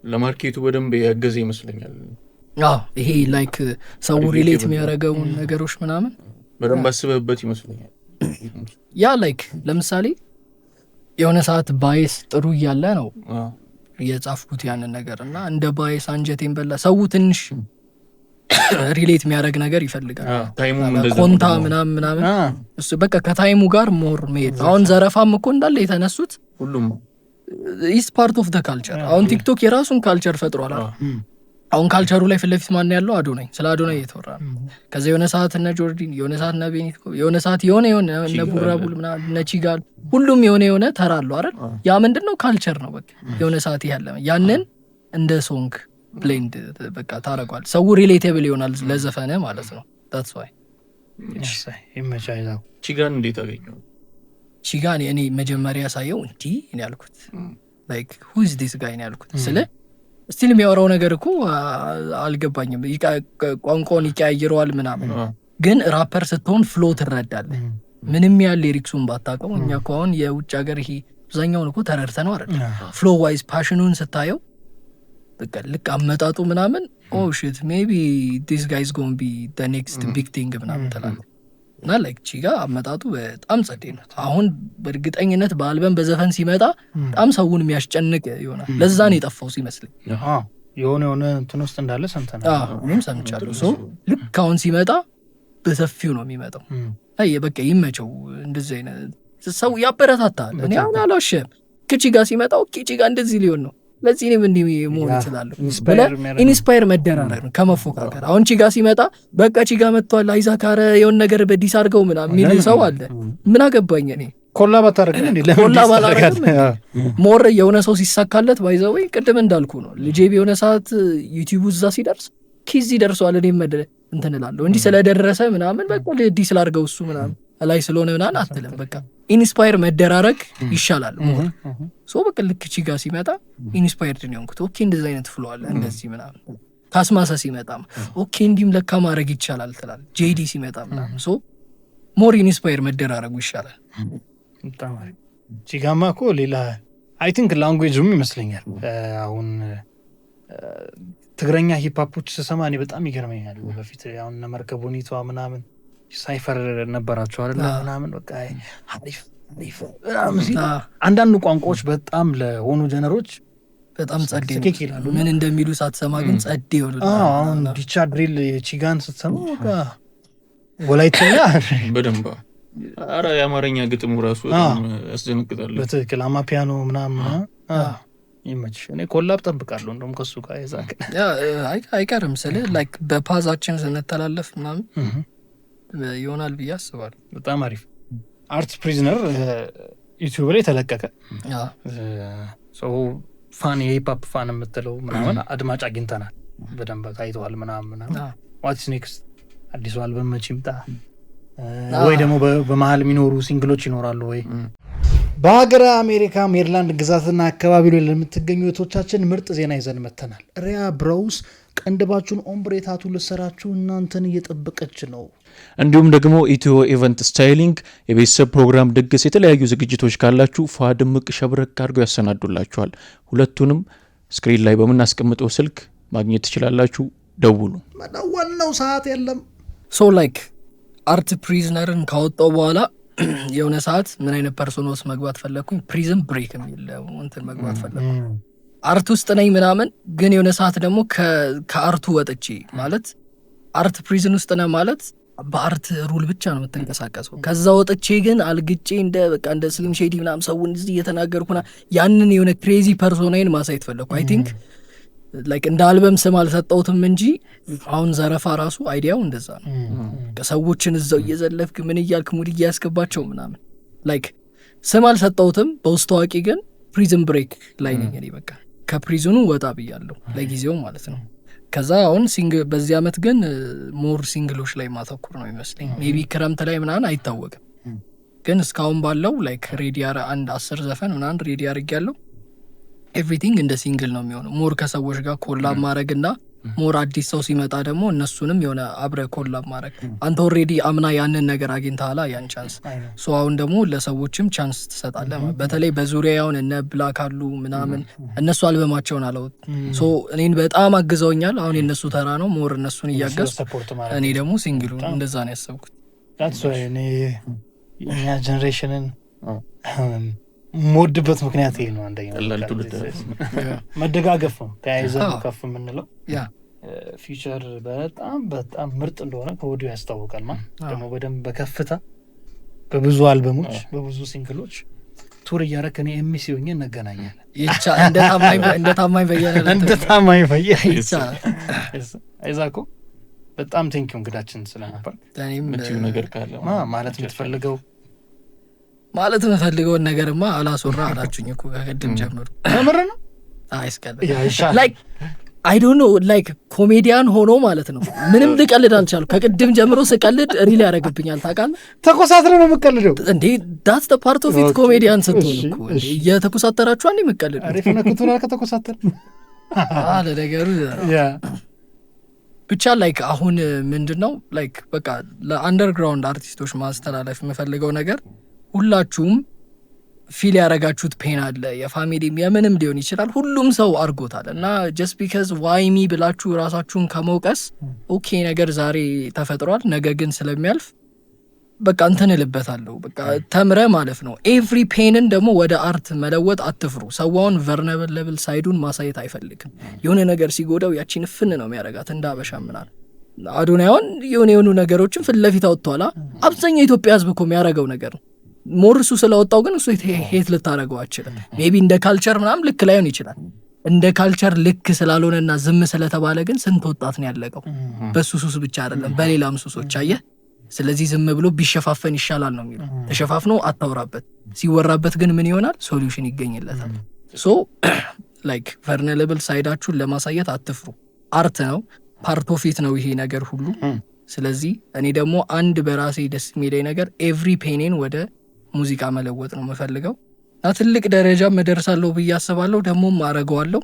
ለማርኬቱ በደንብ ያገዘ ይመስለኛል ይሄ ላይክ ሰው ሪሌት የሚያደርገው ነገሮች ምናምን በደንብ አስበህበት ይመስለኛል ያ ላይክ ለምሳሌ የሆነ ሰዓት ባይስ ጥሩ እያለ ነው የጻፍኩት ያንን ነገር እና እንደ ባይስ አንጀቴን በላ ሰው ትንሽ ሪሌት የሚያደርግ ነገር ይፈልጋል ኮንታ ምናምን እሱ በቃ ከታይሙ ጋር ሞር መሄድ አሁን ዘረፋም እኮ እንዳለ የተነሱት ሁሉም ኢስ ፓርት ኦፍ ዘ ካልቸር። አሁን ቲክቶክ የራሱን ካልቸር ፈጥሯል። አሁን ካልቸሩ ላይ ፊት ለፊት ማን ያለው አዶናይ፣ ስለ አዶናይ እየተወራ ነው። ከዛ የሆነ ሰዓት እነ ጆርዲን፣ የሆነ ሰዓት እነ ቤኒትኮ፣ የሆነ ሰዓት የሆነ እነ ቡራቡል ምናምን እነ ቺጋል ሁሉም የሆነ ተራ አለው አይደል? ያ ምንድነው ካልቸር ነው በቃ። የሆነ ሰዓት ያለ ያንን እንደ ሶንግ ብሌንድ በቃ ታረጋል። ሰው ሪሌቴብል ይሆናል ለዘፈነ ማለት ነው። that's why ይመቻይዛው። ቺጋን እንዴት አገኘው? ቺጋን እኔ መጀመሪያ ሳየው እንዲ እኔ ያልኩት like who is this guy ነው ያልኩት። ስለ ስቲል የሚያወራው ነገር እኮ አልገባኝም። ቋንቋውን ይቀያይረዋል ምናምን፣ ግን ራፐር ስትሆን ፍሎ ትረዳለህ። ምንም ያህል ሊሪክሱን ባታውቀው፣ እኛ እኮ አሁን የውጭ ሀገር ይሄ አብዛኛውን እኮ ተረድተነው አይደል? ፍሎ ዋይዝ ፓሽኑን ስታየው በቃ ልክ አመጣጡ ምናምን ኦ ሺት ሜቢ ዲስ ጋይ ኢዝ ጎን ቢ ዘ ኔክስት ቢግ ቲንግ ምናምን ትላለህ። እና ላይክ ቺጋ አመጣጡ በጣም ጸዴ ነው። አሁን በእርግጠኝነት በአልበም በዘፈን ሲመጣ በጣም ሰውን የሚያስጨንቅ ይሆናል። ለዛ ነው የጠፋው ሲመስለኝ። የሆነ እንትን ውስጥ እንዳለ ሰምተናል። እኔም ሰምቻለሁ። ሶ ልክ አሁን ሲመጣ በሰፊው ነው የሚመጣው። አይ በቃ ይመቸው። እንደዚህ አይነት ሰው ያበረታታል። እኔ አሁን አላሸም ከቺጋ ሲመጣ ኦኬ ቺጋ እንደዚህ ሊሆን ነው ለዚህ እኔም እንዲህ መሆን ይችላል ኢንስፓየር መደራረግ ነው ከመፎካከር። አሁን ቺጋ ሲመጣ በቃ ቺጋ መጥቷል አይዛክ አረ የሆነ ነገር በዲስ አድርገው ምናምን የሚል ሰው አለ። ምን አገባኝ እኔ ኮላብ አታደርግም እንዴ? ኮላብ አላደርግም። ሞር የሆነ ሰው ሲሳካለት ባይዘው ቅድም እንዳልኩ ነው። ልጄ የሆነ ሰዓት ዩቲዩብ እዛ ሲደርስ ኪዚ ደርሷል እኔም እንትን እላለሁ እንጂ ስለደረሰ ምናምን በቃ ዲስ ላድርገው እሱ ምናምን ላይ ስለሆነ ምናምን አትልም። በቃ ኢንስፓየር መደራረግ ይሻላል ሞር። ሶ በቃ ልክ ቺጋ ሲመጣ ኢንስፓየርድ ነው የሆንኩት። ኦኬ እንደዚህ አይነት ፍሎ አለ እንደዚህ ምናምን። ካስማሰ ሲመጣም ኦኬ እንዲህም ለካ ማድረግ ይቻላል ትላለህ። ጄዲ ሲመጣ ምናምን ሶ ሞር ኢንስፓየር መደራረጉ ይሻላል። ቺጋማ እኮ ሌላ አይ ቲንክ ላንጉዌጅም ይመስለኛል። አሁን ትግረኛ ሂፕሆፖች ስሰማ እኔ በጣም ይገርመኛል። በፊት አሁን መርከቦኒቷ ምናምን ሳይፈር ነበራቸው አይደል ምናምን በቃ አሪፍ አንዳንድ ቋንቋዎች በጣም ለሆኑ ጀነሮች በጣም ጸዴ ነው። ምን እንደሚሉ ሳትሰማ ግን ጸዴ ይሆናል። አሁን ዲቻ ድሪል ቺጋን ስትሰማ በቃ ወላይተኛ በደንብ አረ የአማርኛ ግጥሙ ራሱ ያስደነግጣል። በትክክል አማፒያኖ ምናምን ይመችሽ። እኔ ኮላብ ጠብቃለሁ እንደውም ከሱ ጋር ይዛክ አይቀርም ስለ ላይክ በፓዛችን ስንተላለፍ ምናምን ይሆናል ብዬ አስባለሁ። በጣም አሪፍ አርት ፕሪዝነር ዩቲዩብ ላይ ተለቀቀ። ሰው ፋን የሂፕሆፕ ፋን የምትለው ምናምን አድማጭ አግኝተናል። በደንብ ታይተዋል ምናምን። ዋትስ ኔክስት? አዲሱ አልበም መቼ ይምጣ? ወይ ደግሞ በመሀል የሚኖሩ ሲንግሎች ይኖራሉ ወይ? በሀገረ አሜሪካ ሜሪላንድ ግዛትና አካባቢ ላይ ለምትገኙ እህቶቻችን ምርጥ ዜና ይዘን መተናል። ሪያ ብራውስ ቀንድባችሁን ኦምብሬታቱ ልሰራችሁ እናንተን እየጠበቀች ነው። እንዲሁም ደግሞ ኢትዮ ኢቨንት ስታይሊንግ የቤተሰብ ፕሮግራም፣ ድግስ፣ የተለያዩ ዝግጅቶች ካላችሁ ፋድምቅ ሸብረክ አድርገው ያሰናዱላችኋል። ሁለቱንም ስክሪን ላይ በምናስቀምጠው ስልክ ማግኘት ትችላላችሁ። ደውሉ። መደወል ነው ሰዓት የለም። ሶ ላይክ አርት ፕሪዝነርን ካወጣው በኋላ የሆነ ሰዓት ምን አይነት ፐርሶና ውስጥ መግባት ፈለግኩኝ? ፕሪዝን ብሬክ የሚል እንትን መግባት ፈለግኩኝ። አርት ውስጥ ነኝ ምናምን፣ ግን የሆነ ሰዓት ደግሞ ከአርቱ ወጥቼ ማለት አርት ፕሪዝን ውስጥ ነህ ማለት በአርት ሩል ብቻ ነው የምትንቀሳቀሰው። ከዛ ወጥቼ ግን አልግጬ እንደ ስሊም ሼዲ ምናምን ሰውን እዚህ እየተናገርኩና ያንን የሆነ ክሬዚ ፐርሶናይን ማሳየት ፈለግኩ። አይ ቲንክ ላይክ እንደ አልበም ስም አልሰጠውትም እንጂ አሁን ዘረፋ ራሱ አይዲያው እንደዛ ነው። ሰዎችን እዛው እየዘለፍክ ምን እያልክ ሙድ እያስገባቸው ምናምን ላይክ ስም አልሰጠውትም። በውስጥ ታዋቂ ግን ፕሪዝን ብሬክ ላይ ነኝ እኔ። በቃ ከፕሪዝኑ ወጣ ብያለሁ ለጊዜው ማለት ነው። ከዛ አሁን በዚህ ዓመት ግን ሞር ሲንግሎች ላይ ማተኩር ነው ይመስለኝ። ሜቢ ክረምት ላይ ምናምን አይታወቅም፣ ግን እስካሁን ባለው ላይክ ሬዲ አንድ 10 ዘፈን ምናምን ሬዲ አድርጌያለሁ። ኤቭሪቲንግ እንደ ሲንግል ነው የሚሆነው። ሞር ከሰዎች ጋር ኮላብ ማድረግና ሞር አዲስ ሰው ሲመጣ ደግሞ እነሱንም የሆነ አብረ ኮላብ ማድረግ። አንተ ኦልሬዲ አምና ያንን ነገር አግኝተሃል ያን ቻንስ። ሶ አሁን ደግሞ ለሰዎችም ቻንስ ትሰጣለህ። በተለይ በዙሪያ ያውን እነ ብላክ አሉ ምናምን እነሱ አልበማቸውን አለውት ሶ እኔን በጣም አግዘውኛል። አሁን የነሱ ተራ ነው ሞር እነሱን እያገዝ እኔ ደግሞ ሲንግሉ እንደዛ ነው ያሰብኩት። ታትስ ወይ እኔ የኛ ጀነሬሽንን ሞድበት ምክንያት ይሄ ነው። አንደኛ መደጋገፍ ነው፣ ተያይዘን ከፍ የምንለው ፊቸር በጣም ምርጥ እንደሆነ ከወዲሁ ያስታውቃል። ደግሞ በደንብ በከፍታ በብዙ አልበሞች በብዙ ሲንግሎች ቱር እያደረክ እኔ ኤምሲ ሆኜ እንገናኛለን። እንደ ታማኝ በየነ አይዛኮ በጣም ቴንኪው እንግዳችን ስለነበር። ነገር ካለ ማለት የምትፈልገው ማለት የምፈልገውን ነገርማ አላስወራ አላችሁኝ እኮ ከቅድም ጀምሩ። ምር ነው ላይክ አይ ዶንት ኖ ላይክ ኮሜዲያን ሆኖ ማለት ነው ምንም ልቀልድ አልቻልኩም። ከቅድም ጀምሮ ስቀልድ ሪል ያደርግብኛል ታውቃለህ። ተኮሳትረ ነው የምቀልደው እንዴ that's the part of it ኮሜዲያን ስትሆን እኮ እየተኮሳተራችሁ አንዴ የምቀልድ አሪፍ ነው ከተናል ከተኮሳተር አለ ነገሩ ብቻ ላይክ አሁን ምንድነው ላይክ በቃ ለአንደርግራውንድ አርቲስቶች ማስተላለፍ የምፈልገው ነገር ሁላችሁም ፊል ያረጋችሁት ፔን አለ፣ የፋሚሊም የምንም ሊሆን ይችላል፣ ሁሉም ሰው አርጎታል እና just because why me ብላችሁ ራሳችሁን ከመውቀስ ኦኬ ነገር ዛሬ ተፈጥሯል ነገ ግን ስለሚያልፍ በቃ እንትን እልበታለሁ በቃ ተምረ ማለፍ ነው። ኤቭሪ ፔንን ደግሞ ወደ አርት መለወጥ አትፍሩ። ሰዋውን ቨርነብል ሌቭል ሳይዱን ማሳየት አይፈልግም። የሆነ ነገር ሲጎዳው ያቺን ፍን ነው የሚያረጋት እንዳበሻ ምናል አዶናይን የሆኑ ነገሮችን ፊት ለፊት አውጥቷላ። አብዛኛው ኢትዮጵያ ህዝብ እኮ የሚያረገው ነገር ነው። ሞርሱ ስለወጣው ግን እሱ ሄት ልታረገው አችልም። ሜቢ እንደ ካልቸር ምናምን ልክ ላይሆን ይችላል። እንደ ካልቸር ልክ ስላልሆነና ዝም ስለተባለ ግን ስንት ወጣት ነው ያለቀው። በሱ ሱስ ብቻ አይደለም በሌላም ሱሶች አየህ። ስለዚህ ዝም ብሎ ቢሸፋፈን ይሻላል ነው የሚለው። ተሸፋፍኖ አታውራበት፣ ሲወራበት ግን ምን ይሆናል? ሶሉሽን ይገኝለታል። ሶ ላይክ ቨርነለብል ሳይዳችሁን ለማሳየት አትፍሩ። አርት ነው፣ ፓርት ኦፍ ኢት ነው ይሄ ነገር ሁሉ። ስለዚህ እኔ ደግሞ አንድ በራሴ ደስ የሚለኝ ነገር ኤቭሪ ፔኔን ወደ ሙዚቃ መለወጥ ነው የምፈልገው እና ትልቅ ደረጃ መደርሳለሁ ብዬ አስባለሁ። ደግሞ አረገዋለሁ።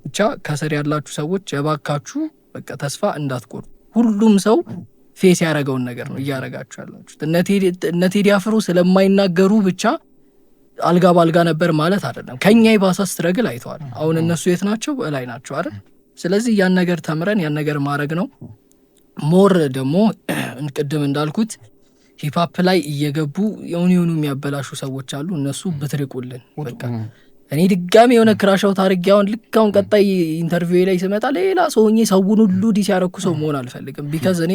ብቻ ከስር ያላችሁ ሰዎች የባካችሁ በቃ ተስፋ እንዳትቆርጡ። ሁሉም ሰው ፌስ ያረገውን ነገር ነው እያረጋችሁ ያላችሁት። እነ ቴዲ አፍሮ ስለማይናገሩ ብቻ አልጋ ባልጋ ነበር ማለት አይደለም። ከኛ የባሰ ስትረግል አይተዋል። አሁን እነሱ የት ናቸው? እላይ ናቸው አይደል? ስለዚህ ያን ነገር ተምረን ያን ነገር ማድረግ ነው። ሞር ደግሞ ቅድም እንዳልኩት ሂፓፕ ላይ እየገቡ የሆኑ የሚያበላሹ ሰዎች አሉ። እነሱ ብትርቁልን በቃ። እኔ ድጋሚ የሆነ ክራሻው ታርጊያውን ልካውን ቀጣይ ኢንተርቪው ላይ ስመጣ ሌላ ሰውኝ ሰውን ሁሉ ዲስ ያረኩ ሰው መሆን አልፈልግም። ቢካዝ እኔ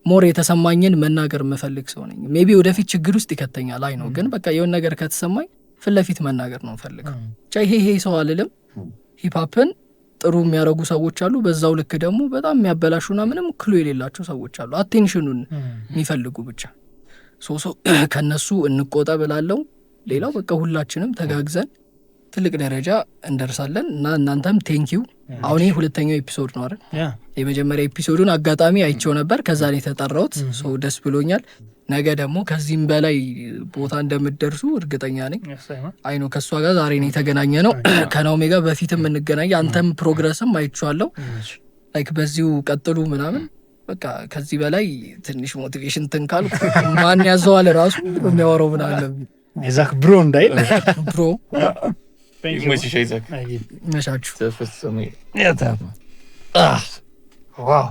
ሞር የተሰማኝን መናገር የምፈልግ ሰው ነኝ። ሜቢ ወደፊት ችግር ውስጥ ይከተኛል አይ ነው፣ ግን በቃ የሆነ ነገር ከተሰማኝ ፊት ለፊት መናገር ነው የምፈልገው። ብቻ ይሄ ሰው አልልም። ሂፓፕን ጥሩ የሚያረጉ ሰዎች አሉ፣ በዛው ልክ ደግሞ በጣም የሚያበላሹና ምንም ክሉ የሌላቸው ሰዎች አሉ፣ አቴንሽኑን የሚፈልጉ ብቻ። ሶ ከነሱ እንቆጠብ እላለሁ። ሌላው በቃ ሁላችንም ተጋግዘን ትልቅ ደረጃ እንደርሳለን እና እናንተም ቴንኪው። አሁን ይሄ ሁለተኛው ኤፒሶድ ነው አይደል? የመጀመሪያ ኤፒሶዱን አጋጣሚ አይቼው ነበር፣ ከዛ ነው የተጠራሁት። ሶ ደስ ብሎኛል። ነገ ደግሞ ከዚህም በላይ ቦታ እንደምትደርሱ እርግጠኛ ነኝ። አይ ነው ከሷ ጋር ዛሬ ነው የተገናኘ ነው። ከናውሜ ጋር በፊትም እንገናኝ፣ አንተም ፕሮግረስም አይቼዋለሁ። ላይክ በዚሁ ቀጥሉ ምናምን በቃ ከዚህ በላይ ትንሽ ሞቲቬሽን ትንካል ማን ያዘዋል ራሱ የሚያወራው ምን አለ አይዛክ ብሮ እንዳይል ብሮ ይመችሽ አይዛክ መሻችሁ ተፈጸመ ዋው